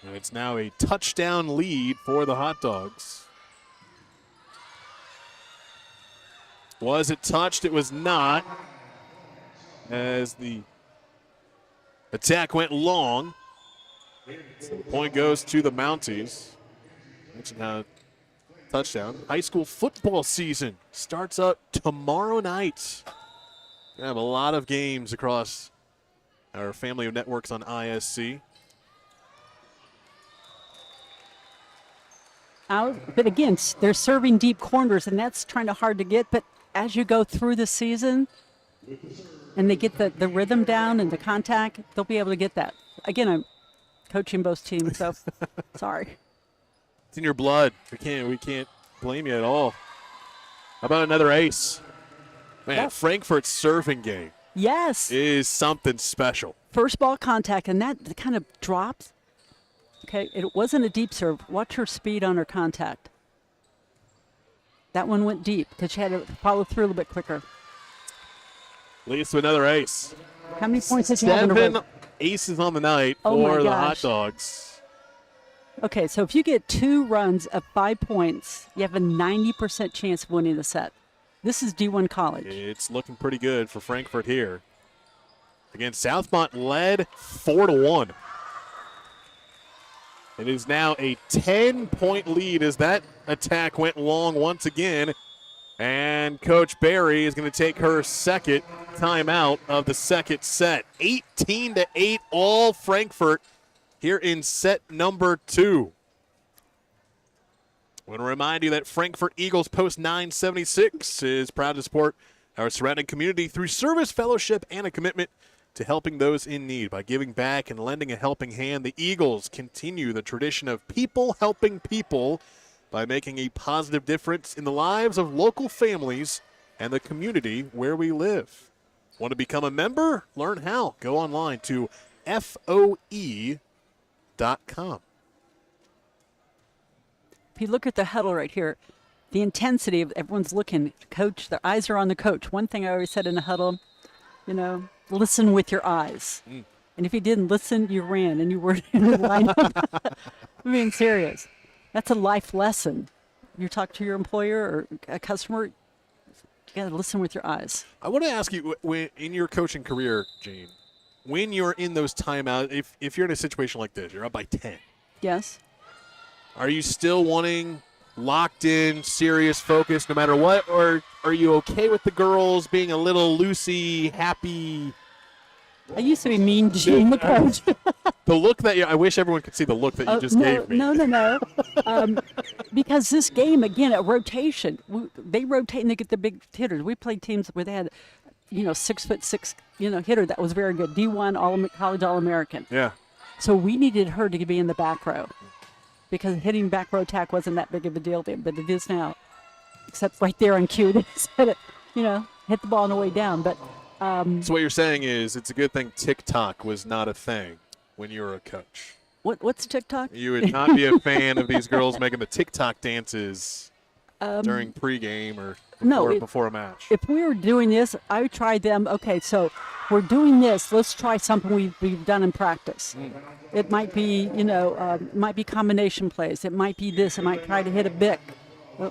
And it's now a touchdown lead for the Hot Dogs. Was it touched? It was not. As the attack went long. So the point goes to the Mounties. Mentioned how touchdown. High school football season starts up tomorrow night. We have a lot of games across our family of networks on ISC. But again, they're serving deep corners, and that's kind of hard to get. But as you go through the season and they get the rhythm down and the contact, they'll be able to get that. Again, I'm coaching both teams, so sorry. It's in your blood. We can't blame you at all. How about another ace? Man, Yep. Frankfurt's serving game Yes. is something special. First ball contact, and that kind of drops. Okay, it wasn't a deep serve. Watch her speed on her contact. That one went deep because she had to follow through a little bit quicker. Leads to another ace. How many points did you have in a row? 7 aces on the night Oh my for the Hot gosh. Dogs. Okay, so if you get 2 runs of 5 points, you have a 90% chance of winning the set. This is D1 college. It's looking pretty good for Frankfurt here. Again, Southmont led 4-1. It is now a 10-point lead as that attack went long once again. And Coach Barry is going to take her second timeout of the second set. 18-8, all Frankfurt here in set number 2. I want to remind you that Frankfurt Eagles Post 976 is proud to support our surrounding community through service, fellowship, and a commitment to helping those in need. By giving back and lending a helping hand, the Eagles continue the tradition of people helping people by making a positive difference in the lives of local families and the community where we live. Want to become a member? Learn how. Go online to FOE.com. If you look at the huddle right here, the intensity of everyone's looking. Coach, their eyes are on the coach. One thing I always said in a huddle, listen with your eyes. And if you didn't listen, you ran and you weren't in the lineup. I'm being serious. That's a life lesson. You talk to your employer or a customer, you got to listen with your eyes. I want to ask you, when, in your coaching career, Jane, when you're in those timeouts, if you're in a situation like this, you're up by 10. Yes. Are you still wanting locked in, serious focus no matter what? Or are you okay with the girls being a little loosey, happy? I used to be mean to Jane, the coach. The look that I wish everyone could see the look that you just gave me. No. Because this game, again, a rotation. They rotate and they get the big hitters. We played teams where they had, 6'6", hitter that was very good. D1 college All-American. Yeah. So we needed her to be in the back row because hitting back row attack wasn't that big of a deal then, but it is now. Except right there on cue, they said it, hit the ball on the way down. But so what you're saying is it's a good thing TikTok was not a thing when you were a coach. What's TikTok? You would not be a fan of these girls making the TikTok dances during pregame or before a match. If we were doing this, I would try them. Okay, so we're doing this. Let's try something we've done in practice. It might be, might be combination plays. It might be this. It might try to hit a bic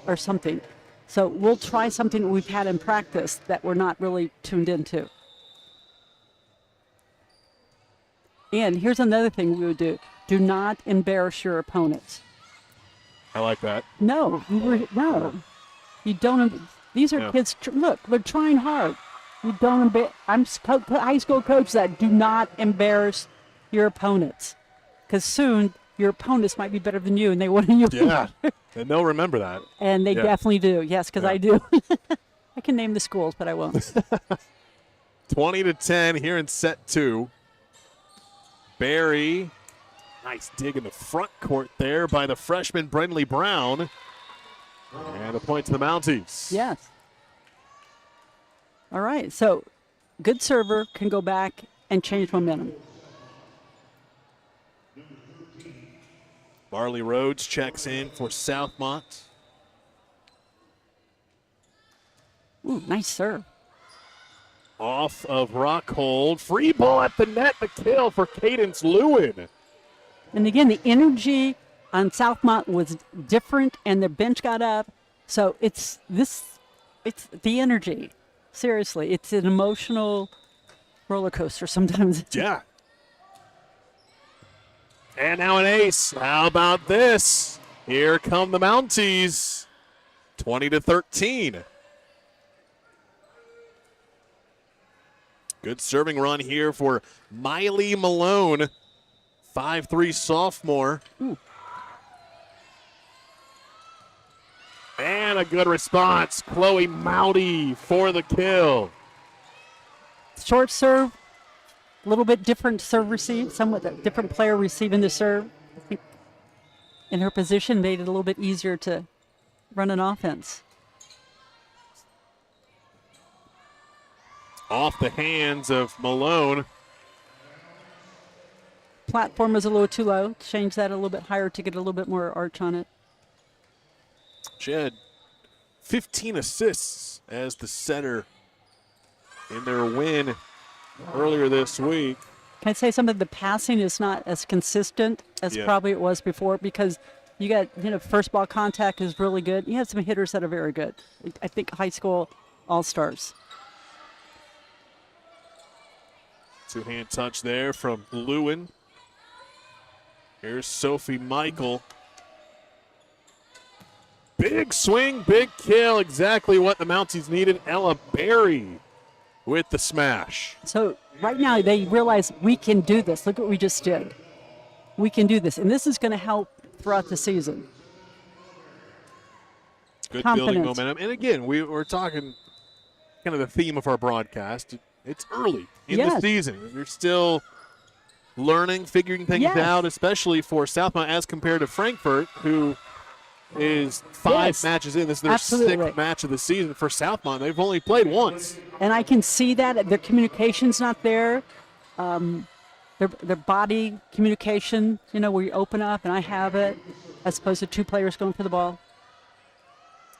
or something. So we'll try something we've had in practice that we're not really tuned into. And here's another thing we would do. do not embarrass your opponents. I like that. No. You don't. These are kids. Look, they're trying hard. You don't embarrass. I'm high school coach that do not embarrass your opponents, because soon your opponents might be better than you, and they want you. Yeah, and they'll remember that. And they definitely do. Yes, because I do. I can name the schools, but I won't. 20-10 here in set 2. Barry, nice dig in the front court there by the freshman Brenley Brown. And a point to the Mounties. Yes. All right, so good server can go back and change momentum. Barley Rhodes checks in for Southmont. Ooh, nice serve. Off of Rockhold. Free ball at the net. The kill for Cadence Lewin. And again, the energy on Southmont was different, and the bench got up. So it's the energy. Seriously, it's an emotional roller coaster sometimes. Yeah. And now an ace. How about this? Here come the Mounties. 20-13. Good serving run here for Miley Malone. 5'3" sophomore. Ooh. And a good response. Chloe Mowdy for the kill. Short serve, a little bit different serve receive, somewhat different player receiving the serve. I think in her position made it a little bit easier to run an offense. Off the hands of Malone. Platform was a little too low. Change that a little bit higher to get a little bit more arch on it. She had 15 assists as the setter in their win earlier this week. Can I say something? The passing is not as consistent as probably it was before, because you got, first ball contact is really good. You have some hitters that are very good. I think high school all-stars. Two-hand touch there from Lewin. Here's Sophie Michael. Big swing, big kill. Exactly what the Mounties needed. Ella Berry with the smash. So right now they realize we can do this. Look what we just did. We can do this. And this is going to help throughout the season. Good building momentum. And again, we're talking kind of the theme of our broadcast. It's early in the season. You're still learning, figuring things out, especially for Southmont as compared to Frankfort, who is 5 matches in. This is their 6th match of the season for Southmont. They've only played once. And I can see that. Their communication's not there. Their body communication, where you open up and I have it, as opposed to 2 players going for the ball.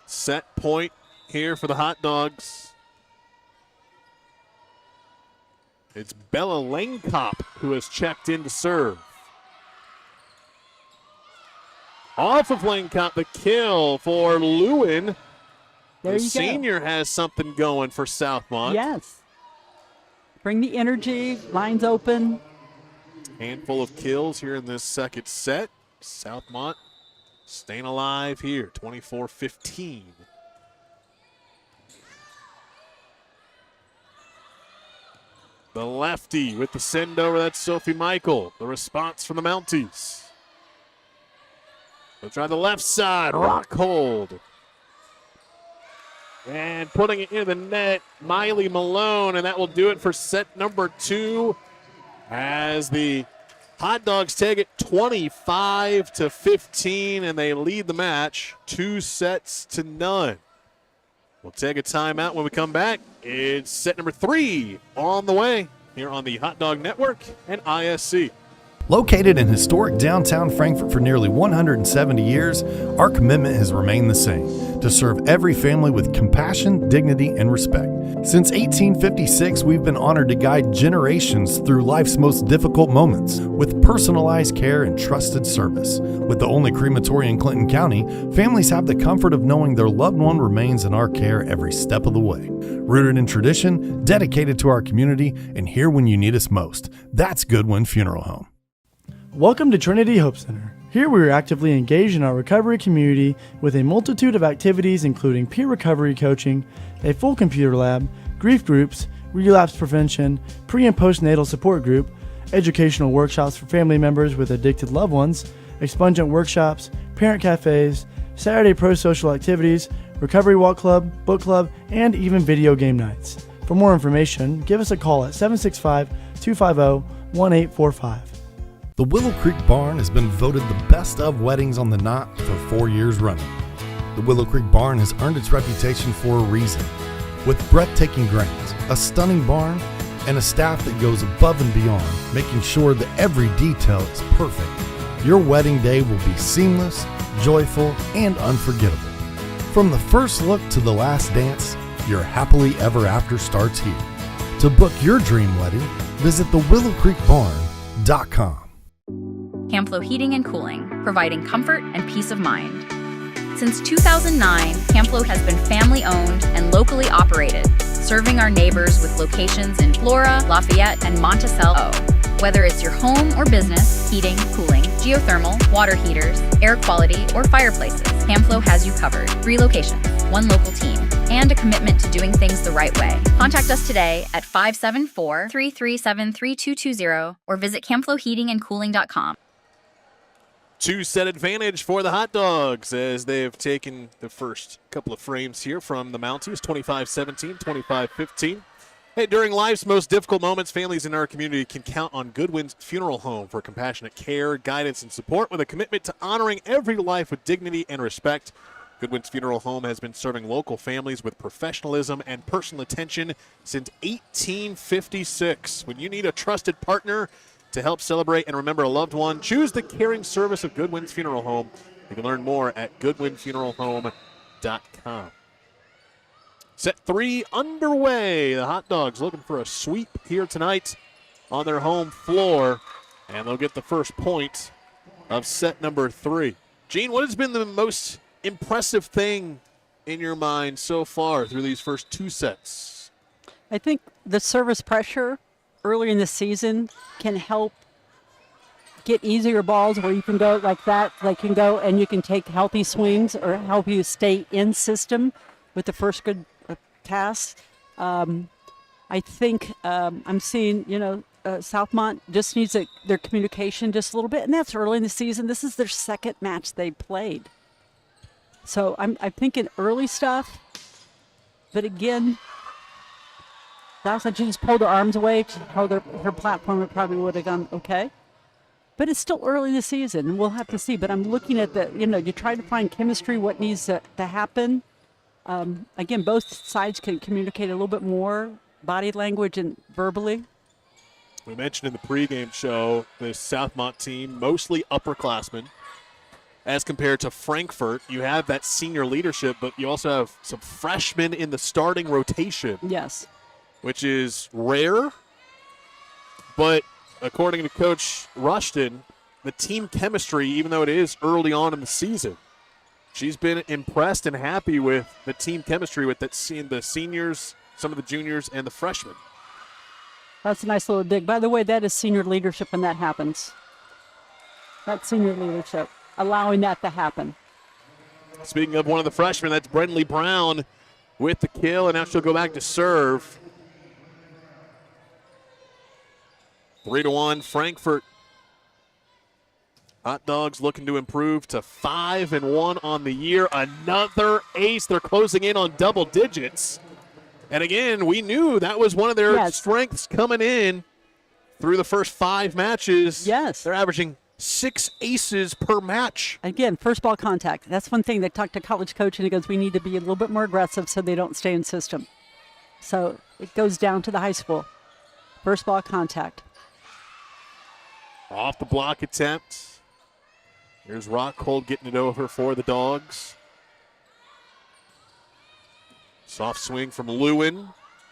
Set point here for the Hot Dogs. It's Bella Langkop who has checked in to serve. Off of Langkop, the kill for Lewin. There the you senior has something going for Southmont. Yes. Bring the energy, lines open. Handful of kills here in this second set. Southmont staying alive here, 24-15. The lefty with the send over, that's Sophie Michael. The response from the Mounties. They'll try the left side, Rockhold. And putting it in the net, Miley Malone, and that will do it for set number 2 as the Hot Dogs take it 25-15, and they lead the match 2-0. We'll take a timeout. When we come back, it's set number 3 on the way here on the Hot Dog Network and ISC. Located in historic downtown Frankfort for nearly 170 years, our commitment has remained the same: to serve every family with compassion, dignity, and respect. Since 1856, we've been honored to guide generations through life's most difficult moments with personalized care and trusted service. With the only crematory in Clinton County, families have the comfort of knowing their loved one remains in our care every step of the way. Rooted in tradition, dedicated to our community, and here when you need us most. That's Goodwin Funeral Home. Welcome to Trinity Hope Center. Here we are actively engaged in our recovery community with a multitude of activities including peer recovery coaching, a full computer lab, grief groups, relapse prevention, pre- and postnatal support group, educational workshops for family members with addicted loved ones, expungent workshops, parent cafes, Saturday pro-social activities, recovery walk club, book club, and even video game nights. For more information, give us a call at 765-250-1845. The Willow Creek Barn has been voted the best of weddings on the Knot for 4 years running. The Willow Creek Barn has earned its reputation for a reason. With breathtaking grounds, a stunning barn, and a staff that goes above and beyond, making sure that every detail is perfect, your wedding day will be seamless, joyful, and unforgettable. From the first look to the last dance, your happily ever after starts here. To book your dream wedding, visit thewillowcreekbarn.com. Camflo Heating and Cooling, providing comfort and peace of mind. Since 2009, Camflo has been family-owned and locally operated, serving our neighbors with locations in Flora, Lafayette, and Monticello. Whether it's your home or business, heating, cooling, geothermal, water heaters, air quality, or fireplaces, Camflo has you covered. 3 locations, 1 local team, and a commitment to doing things the right way. Contact us today at 574-337-3220 or visit camfloheatingandcooling.com. 2-set advantage for the Hot Dogs as they've taken the first couple of frames here from the Mounties, 25-17, 25-15. Hey, during life's most difficult moments, families in our community can count on Goodwin's Funeral Home for compassionate care, guidance, and support with a commitment to honoring every life with dignity and respect. Goodwin's Funeral Home has been serving local families with professionalism and personal attention since 1856. When you need a trusted partner to help celebrate and remember a loved one, choose the caring service of Goodwin's Funeral Home. You can learn more at goodwinfuneralhome.com. Set 3 underway. The Hot Dogs looking for a sweep here tonight on their home floor, and they'll get the first point of set number 3. Gene, what has been the most impressive thing in your mind so far through these first 2 sets? I think the service pressure early in the season can help get easier balls where you can go like that, like you can go and you can take healthy swings or help you stay in system with the first good pass. I think I'm seeing, Southmont just needs their communication just a little bit, and that's early in the season. This is their second match they played. So I'm thinking early stuff, but again, that's like she just pulled her arms away, held her platform, it probably would have gone okay. But it's still early in the season, and we'll have to see. But I'm looking at you try to find chemistry, what needs to happen. Again, both sides can communicate a little bit more, body language and verbally. We mentioned in the pregame show, the Southmont team, mostly upperclassmen. As compared to Frankfort, you have that senior leadership, but you also have some freshmen in the starting rotation. Yes. Which is rare, but according to Coach Rushton, the team chemistry, even though it is early on in the season, she's been impressed and happy with the team chemistry with the seniors, some of the juniors, and the freshmen. That's a nice little dig. By the way, that is senior leadership when that happens. That's senior leadership, allowing that to happen. Speaking of one of the freshmen, that's Brendley Brown with the kill, and now she'll go back to serve. 3-1 Frankfort. Hot Dogs looking to improve to 5-1 on the year. Another ace. They're closing in on double digits. And again, we knew that was one of their strengths coming in through the first 5 matches. Yes. They're averaging 6 aces per match. Again, first ball contact. That's one thing they talked to college coach, and he goes, we need to be a little bit more aggressive so they don't stay in system. So it goes down to the high school. First ball contact. Off the block attempt. Here's Rockhold getting it over for the Dogs. Soft swing from Lewin.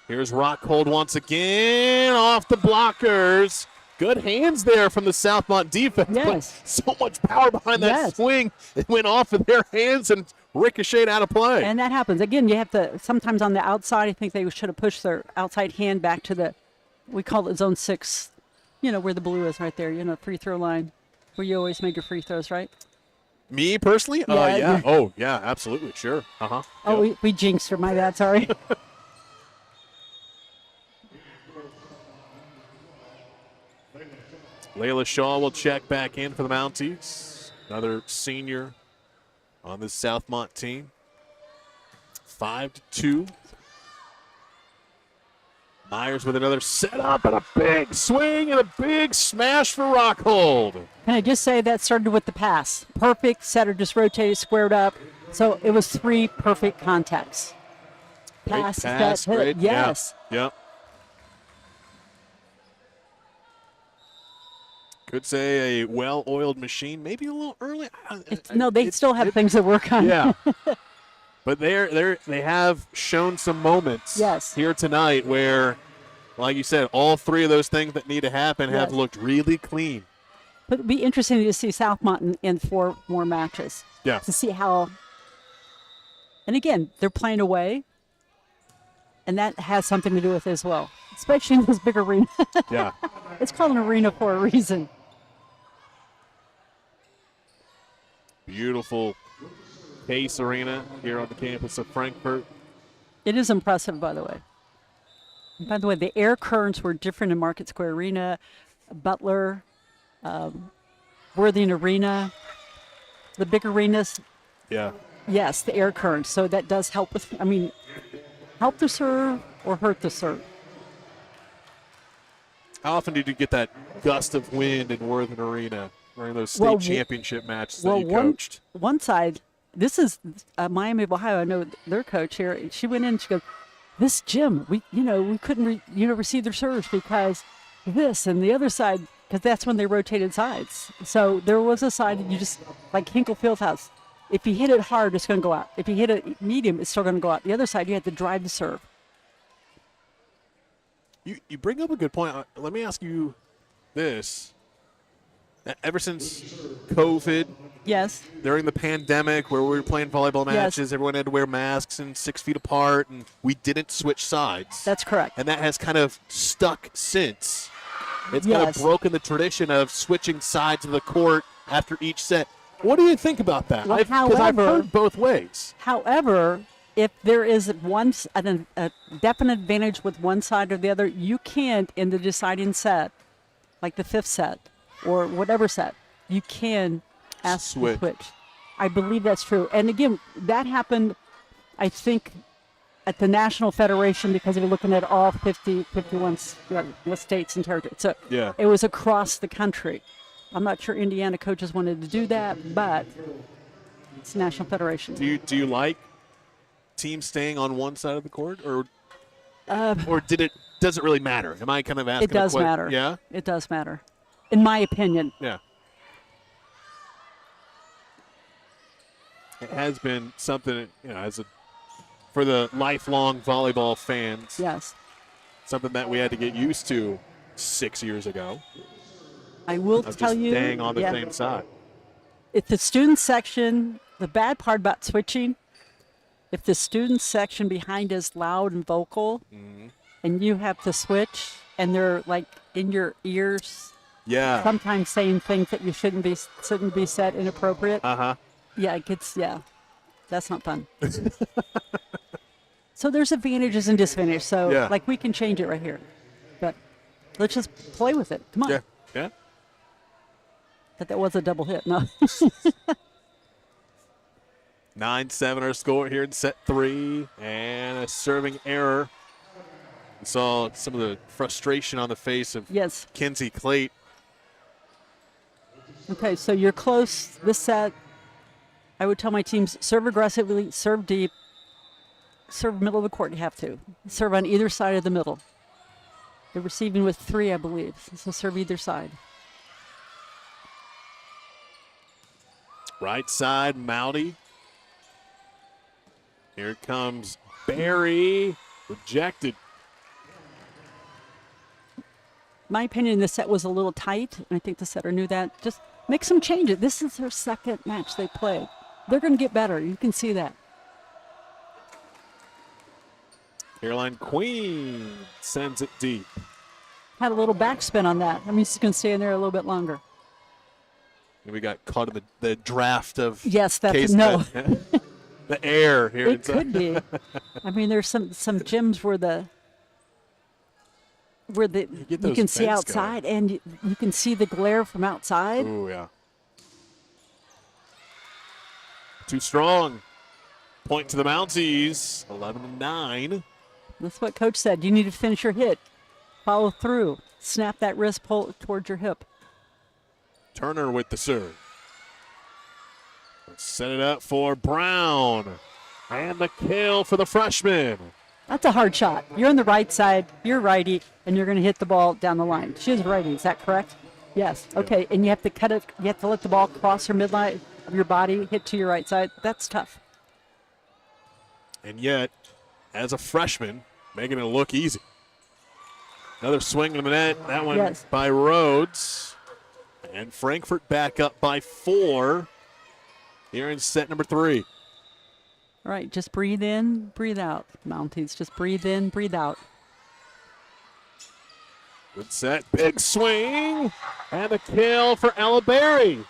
Here's Rockhold once again. Off the blockers. Good hands there from the Southmont defense. Yes. But so much power behind that swing. It went off of their hands and ricocheted out of play. And that happens. Again, you have to, sometimes on the outside, I think they should have pushed their outside hand back to we call it zone 6, where the blue is right there, free throw line. where you always made your free throws, right? Me personally? Yeah, Yeah. Oh, yeah, absolutely. Sure. Uh-huh. Oh, Yep. we jinxed her. My bad. Sorry. Layla Shaw will check back in for the Mounties. Another senior on this Southmont team. 5-2. Myers with another setup and a big swing and a big smash for Rockhold. Can I just say that started with the pass? Perfect. Setter just rotated, squared up. So it was 3 perfect contacts. Great Pass, pass, set, hit. great. Yes. Yeah. Yep. Could say a well-oiled machine, maybe a little early. No, they still have things to work on. Yeah. But they have shown some moments Yes. here tonight where, like you said, all 3 of those things that need to happen have Yes. looked really clean. But it'd be interesting to see Southmont in 4 more matches. Yeah. To see how. And again, they're playing away, and that has something to do with it as well, especially in this big arena. Yeah. It's called an arena for a reason. Beautiful Case Arena here on the campus of Frankfort. It is impressive, by the way. And by the way, the air currents were different in Market Square Arena, Butler, Worthing Arena, the big arenas. Yeah. Yes, the air currents. So that does help with, help the serve or hurt the serve. How often did you get that gust of wind in Worthing Arena during those state championship matches that you coached? One side, this is Miami of Ohio. I know their coach here. She went in and she goes, this gym, we couldn't receive their serves because this, and the other side, because that's when they rotated sides. So there was a side that you just, like Hinkle Fieldhouse, if you hit it hard, it's going to go out. If you hit it medium, it's still going to go out. The other side, you had to drive the serve. You bring up a good point. Let me ask you this. Ever since COVID, Yes. during the pandemic where we were playing volleyball Yes. matches, everyone had to wear masks and 6 feet apart, and we didn't switch sides. That's correct. And that has kind of stuck since. It's kind of Yes. broken the tradition of switching sides of the court after each set. What do you think about that? Well, Because I've however- heard both ways. However, if there is a definite advantage with one side or the other, you can't, in the deciding set, like the 5th set or whatever set, you can ask to switch. I believe that's true. And again, that happened, I think, at the National Federation because they were looking at all 51 states and territories. So Yeah. it was across the country. I'm not sure Indiana coaches wanted to do that, but it's National Federation. Do you like teams staying on one side of the court, or does it really matter? Am I kind of asking? It does a question? matter. Yeah. It does matter, in my opinion. Yeah. It has been something, for the lifelong volleyball fans. Yes. Something that we had to get used to 6 years ago. I will Of tell just you. staying on the same side. If the student section, the bad part about switching, if the student section behind is loud and vocal, and you have to switch, and they're like in your ears, Yeah. sometimes saying things that you shouldn't be said, inappropriate. Uh-huh. Yeah, it gets, that's not fun. So there's advantages and disadvantages. So, Yeah. like, we can change it right here. But let's just play with it. Come on. Yeah. Yeah. But that was a double hit. No. 9-7 our score here in set 3, and a serving error. We saw some of the frustration on the face of Yes. Kinsey Clate. Okay, so you're close this set. I would tell my teams, serve aggressively, serve deep, serve middle of the court, you have to. Serve on either side of the middle. They're receiving with 3, I believe, so serve either side. Right side, Mouty. Here comes Barry. Rejected. My opinion, this set was a little tight, and I think the setter knew that. Just make some changes. This is their second match they played. They're going to get better. You can see that. Caroline Queen sends it deep. Had a little backspin on that. I mean, she's going to stay in there a little bit longer. We got caught in the draft of Yes, that's case no. the air here. It could be. I mean, there's some gyms where you can see outside and you can see the glare from outside. Oh yeah. Too strong. Point to the Mounties. 11-9. That's what Coach said. You need to finish your hit. Follow through. Snap that wrist, pull towards your hip. Turner with the serve. Let's set it up for Brown. And the kill for the freshman. That's a hard shot. You're on the right side, you're righty, and you're going to hit the ball down the line. She's righty, is that correct? Yes. Okay, and you have to cut it, you have to let the ball cross her midline of your body, hit to your right side. That's tough. And yet, as a freshman, making it look easy. Another swing in the net. That one by Rhodes. And Frankfurt back up by 4 here in set number 3. All right, just breathe in, breathe out. Mounties, just breathe in, breathe out. Good set, big swing, and a kill for Ella Berry.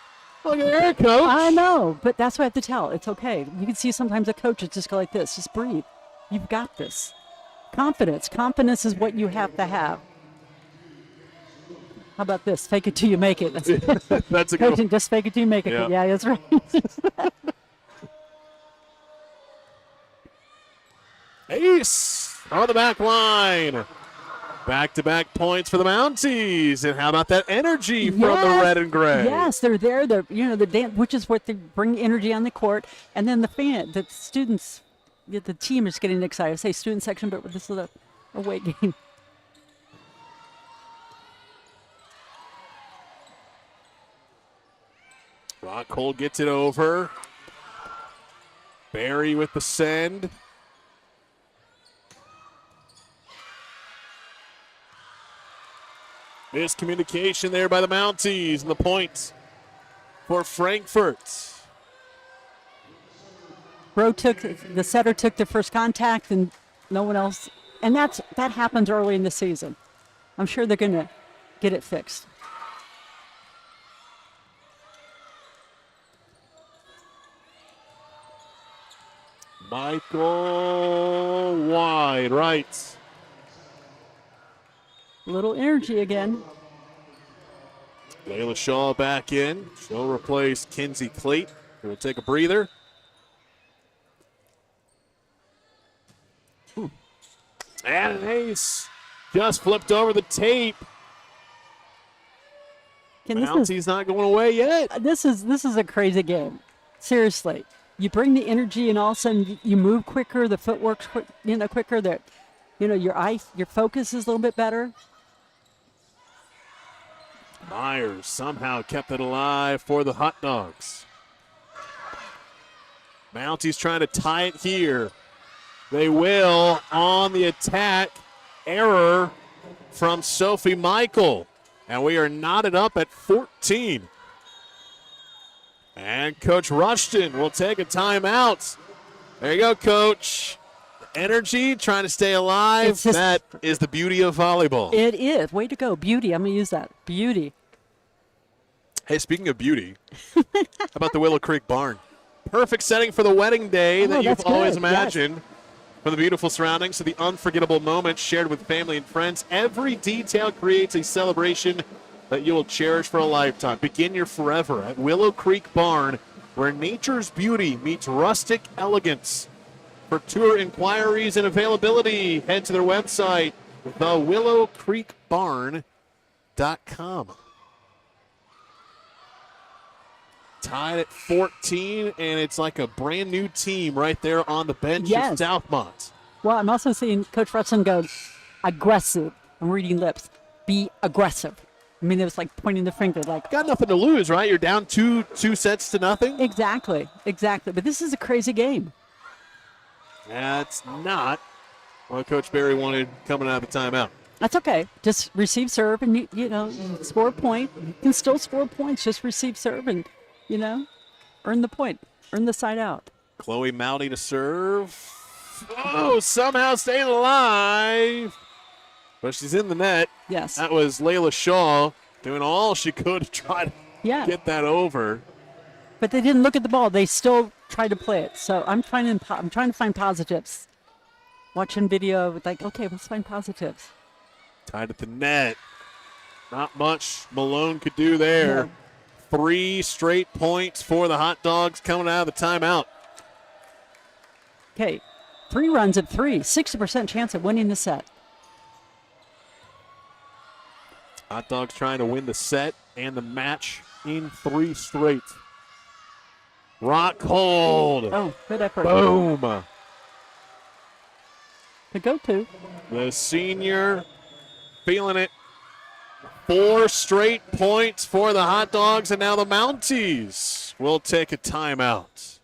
Look at there, Coach. I know, but that's what I have to tell. It's okay. You can see sometimes the coaches just go like this. Just breathe. You've got this. Confidence. Confidence is what you have to have. How about this? Fake it till you make it. That's a good one. Just fake it till you make it. Yeah, that's right. Ace on the back line. Back-to-back points for the Mounties. And how about that energy from the red and gray? Yes, they're there. They're, the dance, which is what they bring energy on the court. And then the students, the team is getting excited. I say student section, but this is a away game. Rockhold gets it over. Barry with the send. Miscommunication there by the Mounties, and the point for Frankfurt. The setter took the first contact, and no one else. And that happens early in the season. I'm sure they're going to get it fixed. Michael wide right. Little energy again. Layla Shaw back in. She'll replace Kinsey Clayton, who will take a breather. And an ace. Just flipped over the tape. Mounties not going away yet. This is a crazy game. Seriously. You bring the energy and all of a sudden you move quicker, the footwork's quicker, your focus is a little bit better. Myers somehow kept it alive for the Hot Dogs. Mounties trying to tie it here. They will on the attack. Error from Sophie Michael. And we are knotted up at 14. And Coach Rushton will take a timeout. There you go, Coach. Energy, trying to stay alive. That is the beauty of volleyball. It is. Way to go. Beauty. I'm going to use that. Beauty. Hey, speaking of beauty, how about the Willow Creek Barn? Perfect setting for the wedding day that you've always imagined. Yes. From the beautiful surroundings to the unforgettable moments shared with family and friends, every detail creates a celebration that you will cherish for a lifetime. Begin your forever at Willow Creek Barn, where nature's beauty meets rustic elegance. For tour inquiries and availability, head to their website, thewillowcreekbarn.com. Tied at 14, and it's like a brand new team right there on the bench of Southmont. Well, I'm also seeing Coach Rushton go aggressive. I'm reading lips. Be aggressive. I mean, it was like pointing the finger. Like, got nothing to lose, right? You're down two sets to nothing. Exactly. But this is a crazy game. That's not what Coach Barry wanted coming out of the timeout. That's okay. Just receive serve and, score a point. You can still score points. Just receive serve and, earn the point. Earn the side out. Chloe Mouty to serve. Oh, somehow staying alive. But she's in the net. Yes. That was Layla Shaw doing all she could to try to Yeah. get that over. But they didn't look at the ball. They still tried to play it. So I'm trying to find positives. Watching video with okay, let's find positives. Tied at the net. Not much Malone could do there. No. 3 straight points for the Hot Dogs coming out of the timeout. Okay, 3 runs at 3, 60% chance of winning the set. Hot Dogs trying to win the set and the match in 3 straight. Rock hold. Oh, good effort. Boom. To go to. The senior feeling it. 4 straight points for the Hot Dogs, and now the Mounties will take a timeout.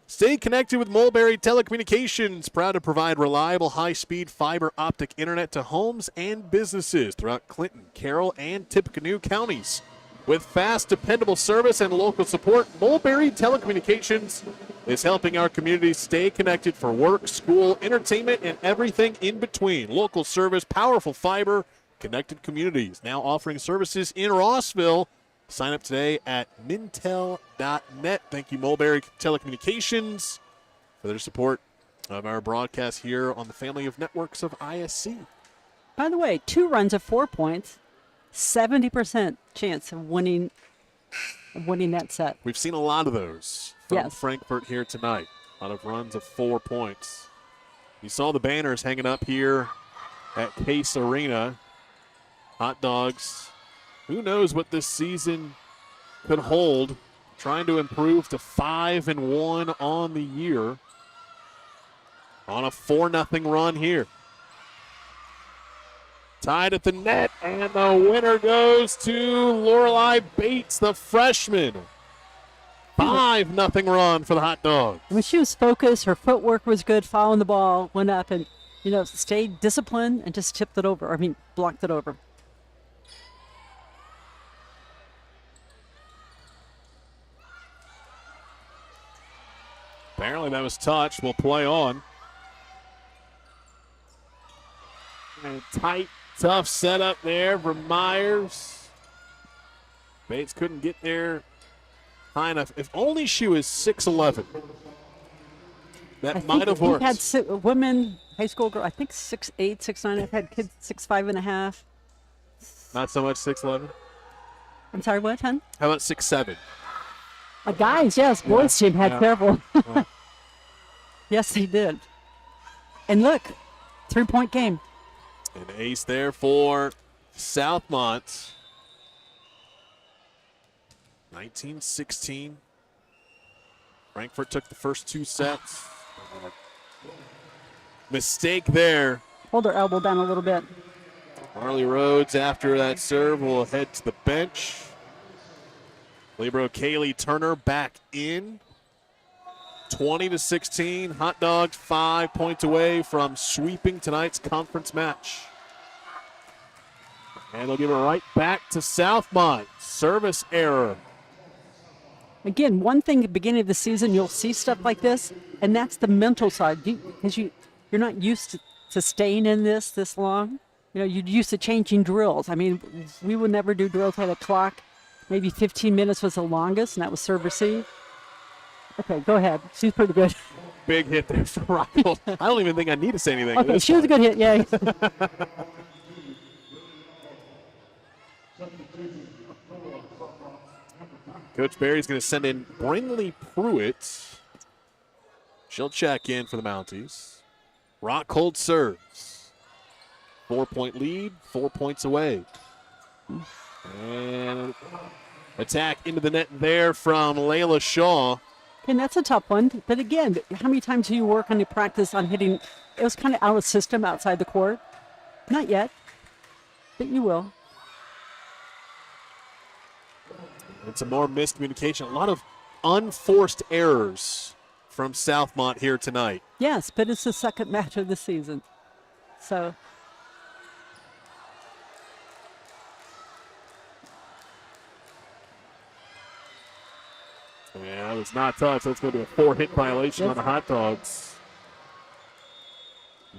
Stay connected with Mulberry Telecommunications, proud to provide reliable, high-speed fiber optic internet to homes and businesses throughout Clinton, Carroll, and Tippecanoe counties. With fast, dependable service and local support, Mulberry Telecommunications is helping our community stay connected for work, school, entertainment, and everything in between. Local service, powerful fiber, connected communities. Now offering services in Rossville. Sign up today at mintel.net. Thank you, Mulberry Telecommunications, for their support of our broadcast here on the family of networks of ISC. By the way, 2 runs at 4 points, 70% chance of winning that set. We've seen a lot of those from Yes. Frankfurt here tonight. A lot of runs of 4 points. You saw the banners hanging up here at Case Arena. Hot Dogs. Who knows what this season could hold? Trying to improve to 5-1 on the year. On a 4-0 run here. Tied at the net, and the winner goes to Lorelei Bates, the freshman. 5-0 run for the Hot Dogs. I mean, she was focused. Her footwork was good, following the ball, went up and, stayed disciplined and just tipped it over. Blocked it over. Apparently that was touched. We'll play on. And tight, tough setup there for Myers. Bates couldn't get there high enough. If only she was 6'11". That might have worked. We've had women, high school girl, I think 6'8", 6'9". I've had kids 6'5.5". Not so much 6'11". I'm sorry, what, hon? How about 6'7"? Guys, yes, boys team had several. Yeah. Yes, they did. And look, 3-point game. An ace there for Southmont. 19-16. Frankfurt took the first 2 sets. Mistake there. Hold her elbow down a little bit. Marley Rhodes, after that serve, will head to the bench. Libero Kaylee Turner back in. 20-16. Hot Dogs 5 points away from sweeping tonight's conference match. And they'll give it right back to Southmont. Service error. Again, one thing at the beginning of the season, you'll see stuff like this, and that's the mental side. Because you're not used to staying in this long. You're used to changing drills. I mean, we would never do drills at a clock. Maybe 15 minutes was the longest, and that was serve receive. Okay, go ahead. She's pretty good. Big hit there for Rockhold. I don't even think I need to say anything. Okay, she was a good hit, yeah. Coach Barry's going to send in Brinley Pruitt. She'll check in for the Mounties. Rockhold serves. 4-point lead, 4 points away. And attack into the net there from Layla Shaw. And that's a tough one. But again, how many times do you work on your practice on hitting? It was kind of out of system outside the court. Not yet, but you will. And some more miscommunication. A lot of unforced errors from Southmont here tonight. Yes, but it's the second match of the season. So. Yeah, that was not tough. So it's going to be a 4-hit violation on the Hot Dogs.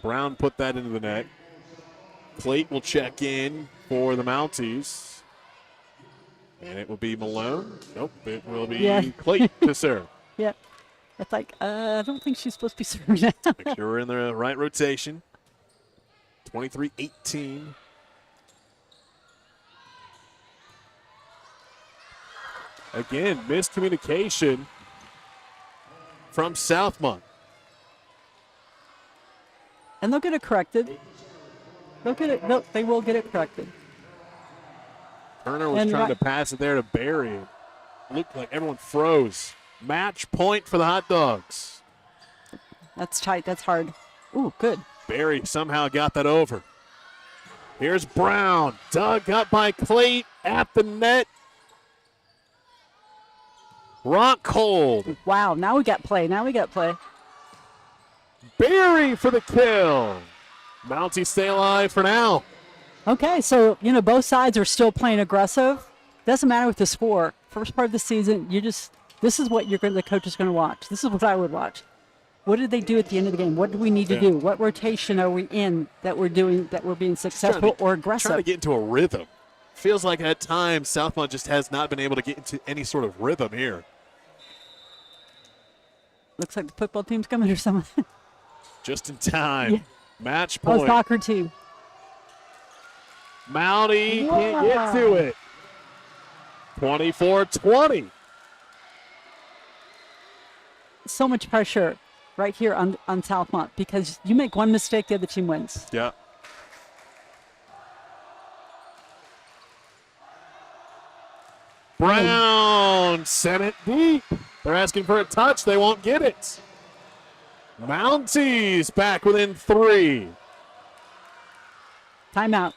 Brown put that into the net. Plate will check in for the Mounties. And it will be Malone. Nope, it will be Yeah. Clayton to serve. Yep. It's like, I don't think she's supposed to be serving now. Make sure we're in the right rotation. 23-18. Again, miscommunication from Southmont. And they'll get it corrected. They will get it corrected. Turner was And trying right- to pass it there to Barry. It looked like everyone froze. Match point for the Hot Dogs. That's tight. That's hard. Ooh, good. Barry somehow got that over. Here's Brown. Dug up by Clayton at the net. Rock hold. Wow, now we got play. Barry for the kill. Mounties stay alive for now. Okay, so, both sides are still playing aggressive. Doesn't matter with the score. First part of the season, this is what the coach is going to watch. This is what I would watch. What did they do at the end of the game? What do we need to do? What rotation are we in that we're doing, that we're being successful or aggressive? Trying to get into a rhythm. Feels like at times Southmont just has not been able to get into any sort of rhythm here. Looks like the football team's coming or something. Just in time. Yeah. Match Oh, point. soccer team. Mountie can't get to it. 24-20. So much pressure right here on Southmont because you make one mistake, the other team wins. Yeah. Brown sent it deep. They're asking for a touch. They won't get it. Mounties back within 3. Timeout.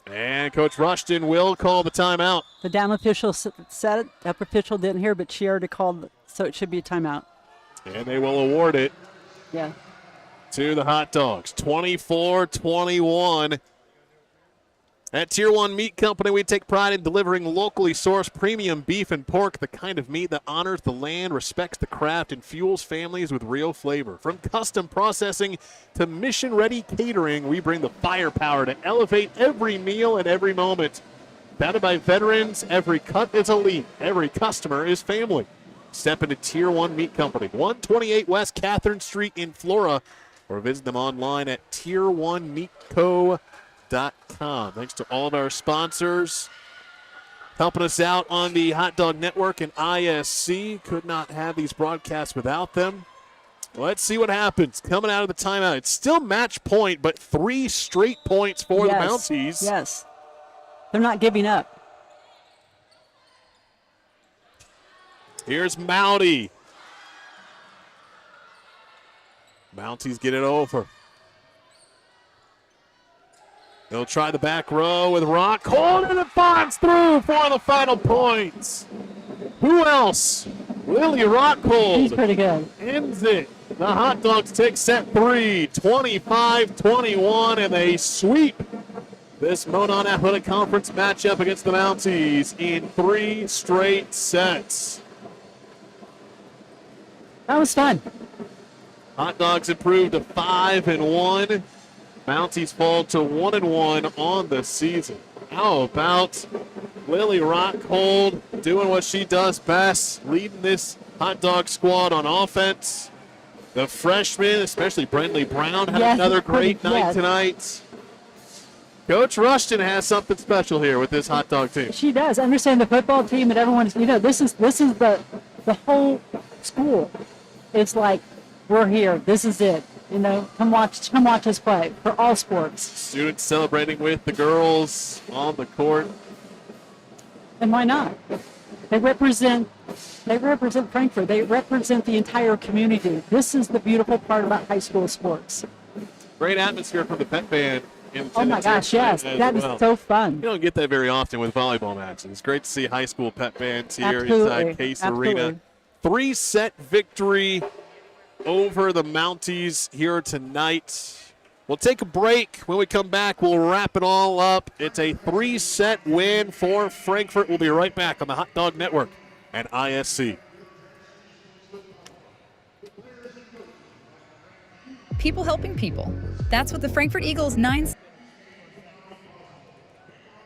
And Coach Rushton will call the timeout. The down official said it. Up official didn't hear, but she already called, so it should be a timeout. And they will award it Yeah. to the Hot Dogs. 24-21. At Tier 1 Meat Company, we take pride in delivering locally sourced premium beef and pork, the kind of meat that honors the land, respects the craft, and fuels families with real flavor. From custom processing to mission-ready catering, we bring the firepower to elevate every meal and every moment. Founded by veterans, every cut is elite, every customer is family. Step into Tier 1 Meat Company, 128 West Catherine Street in Flora, or visit them online at tier1meatco.com. Thanks to all of our sponsors helping us out on the Hot Dog Network and ISC. Could not have these broadcasts without them. Let's see what happens coming out of the timeout. It's still match point, but 3 straight points for the Mounties. Yes. They're not giving up. Here's Mountie. Mounties get it over. They'll try the back row with Rock. Hold and it finds through for the final points. Who else? Lily Rockhold. He's pretty good. Ends it. The Hot Dogs take set 3, 25-21, and they sweep this Monon Athletic Conference matchup against the Mounties in 3 straight sets. That was fun. Hot Dogs improved to 5-1. Mounties fall to 1-1 on the season. How about Lily Rockhold doing what she does best, leading this Hot Dog squad on offense? The freshman, especially Brentley Brown, had another great night tonight. Coach Rushton has something special here with this Hot Dog team. She does. Understand the football team and everyone's, this is the whole school. It's like, we're here. This is it. Come watch us play for all sports. Students celebrating with the girls on the court. And why not? They represent Frankfort. They represent the entire community. This is the beautiful part about high school sports. Great atmosphere from the pep band. Oh my gosh, yes. That is so fun. You don't get that very often with volleyball matches. It's great to see high school pep bands here Absolutely. inside Case Arena. 3-set victory over the Mounties here tonight. We'll take a break. When we come back, we'll wrap it all up. It's a 3-set win for Frankfort. We'll be right back on the Hot Dog Network and ISC. People helping people. That's what the Frankfort Eagles 9.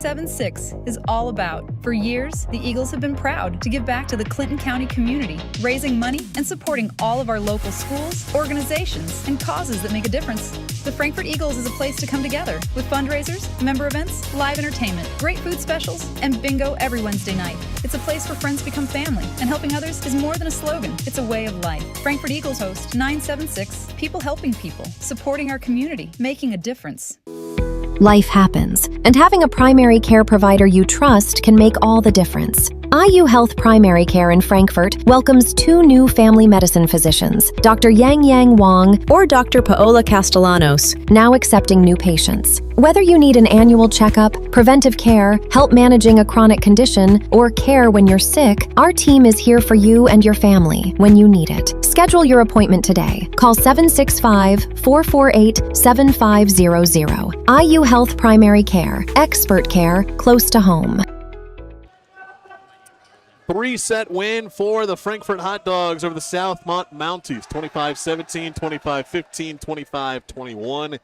976 is all about. For years, the Eagles have been proud to give back to the Clinton County community, raising money and supporting all of our local schools, organizations, and causes that make a difference. The Frankfort Eagles is a place to come together with fundraisers, member events, live entertainment, great food specials, and bingo every Wednesday night. It's a place where friends become family, and helping others is more than a slogan, it's a way of life. Frankfort Eagles host 976, people helping people, supporting our community, making a difference. Life happens, and having a primary care provider you trust can make all the difference. IU Health Primary Care in Frankfort welcomes 2 new family medicine physicians, Dr. Yang Wang or Dr. Paola Castellanos, now accepting new patients. Whether you need an annual checkup, preventive care, help managing a chronic condition, or care when you're sick, our team is here for you and your family when you need it. Schedule your appointment today. Call 765-448-7500. IU Health Primary Care, expert care close to home. 3-set win for the Frankfort Hot Dogs over the Southmont Mounties. 25-17, 25-15, 25-21.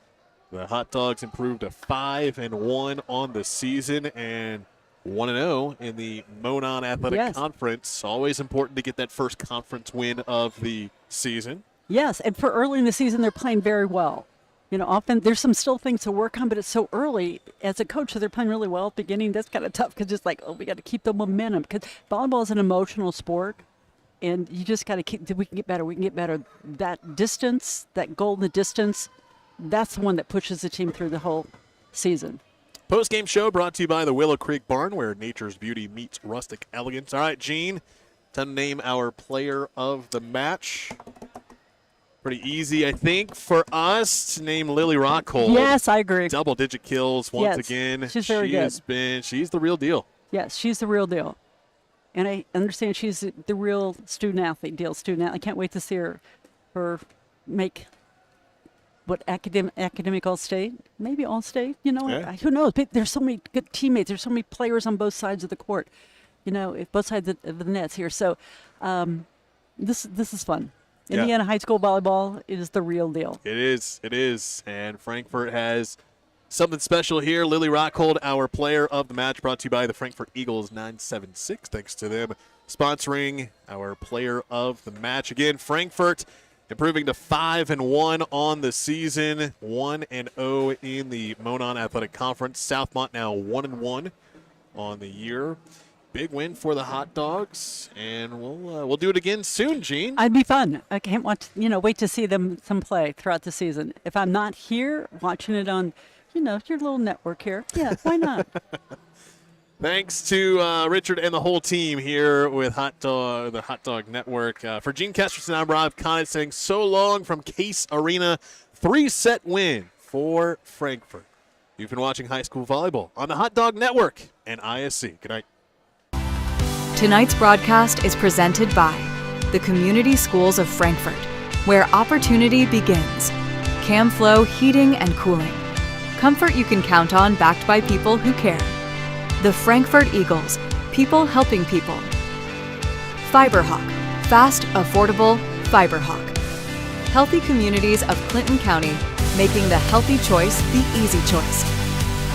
The Hot Dogs improved to 5-1 on the season and 1-0 in the Monon Athletic Conference. Always important to get that first conference win of the season. Yes, and for early in the season, they're playing very well. You know, often there's some still things to work on, but it's so early. As a coach, so they're playing really well at the beginning. That's kind of tough because it's like, oh, we got to keep the momentum. Because volleyball is an emotional sport, and you just got to keep, we can get better, we can get better. That distance, that goal in the distance, that's the one that pushes the team through the whole season. Post-game show brought to you by the Willow Creek Barn, where nature's beauty meets rustic elegance. All right, Gene, time to name our player of the match. Pretty easy, I think, for us to name Lily Rockhold. Yes, I agree. Double-digit kills once again. She's very good. She's the real deal. Yes, she's the real deal. And I understand she's the real student-athlete deal. I can't wait to see her make what academic all-state, maybe all-state. You know, who knows? But there's so many good teammates. There's so many players on both sides of the court. You know, both sides of the nets here. So this is fun. Indiana high school volleyball is the real deal. It is. And Frankfort has something special here. Lily Rockhold, our player of the match, brought to you by the Frankfort Eagles 976. Thanks to them sponsoring our player of the match. Again, Frankfort improving to 5-1 on the season, 1-0 in the Monon Athletic Conference. Southmont now 1-1 on the year. Big win for the Hot Dogs, and we'll do it again soon, Gene. I'd be fun. I can't wait to see them play throughout the season. If I'm not here, watching it on, your little network here, yeah, why not? Thanks to Richard and the whole team here with the Hot Dog Network. For Gene Kesterson, I'm Rob Conant saying so long from Case Arena. 3-set win for Frankfort. You've been watching high school volleyball on the Hot Dog Network and ISC. Good night. Tonight's broadcast is presented by the Community Schools of Frankfort, where opportunity begins. Camflow Heating and Cooling. Comfort you can count on, backed by people who care. The Frankfort Eagles, people helping people. Fiberhawk, fast, affordable Fiberhawk. Healthy communities of Clinton County, making the healthy choice the easy choice.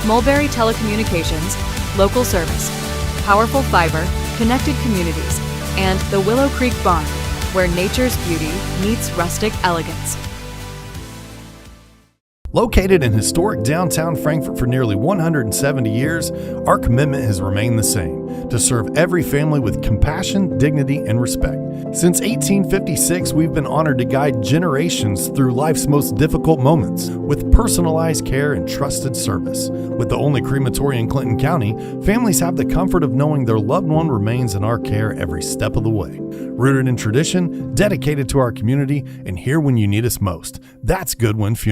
Mulberry Telecommunications, local service. Powerful fiber, connected communities, and the Willow Creek Barn, where nature's beauty meets rustic elegance. Located in historic downtown Frankfort for nearly 170 years, our commitment has remained the same: to serve every family with compassion, dignity, and respect. Since 1856, we've been honored to guide generations through life's most difficult moments with personalized care and trusted service. With the only crematory in Clinton County, families have the comfort of knowing their loved one remains in our care every step of the way. Rooted in tradition, dedicated to our community, and here when you need us most. That's Goodwin Funeral.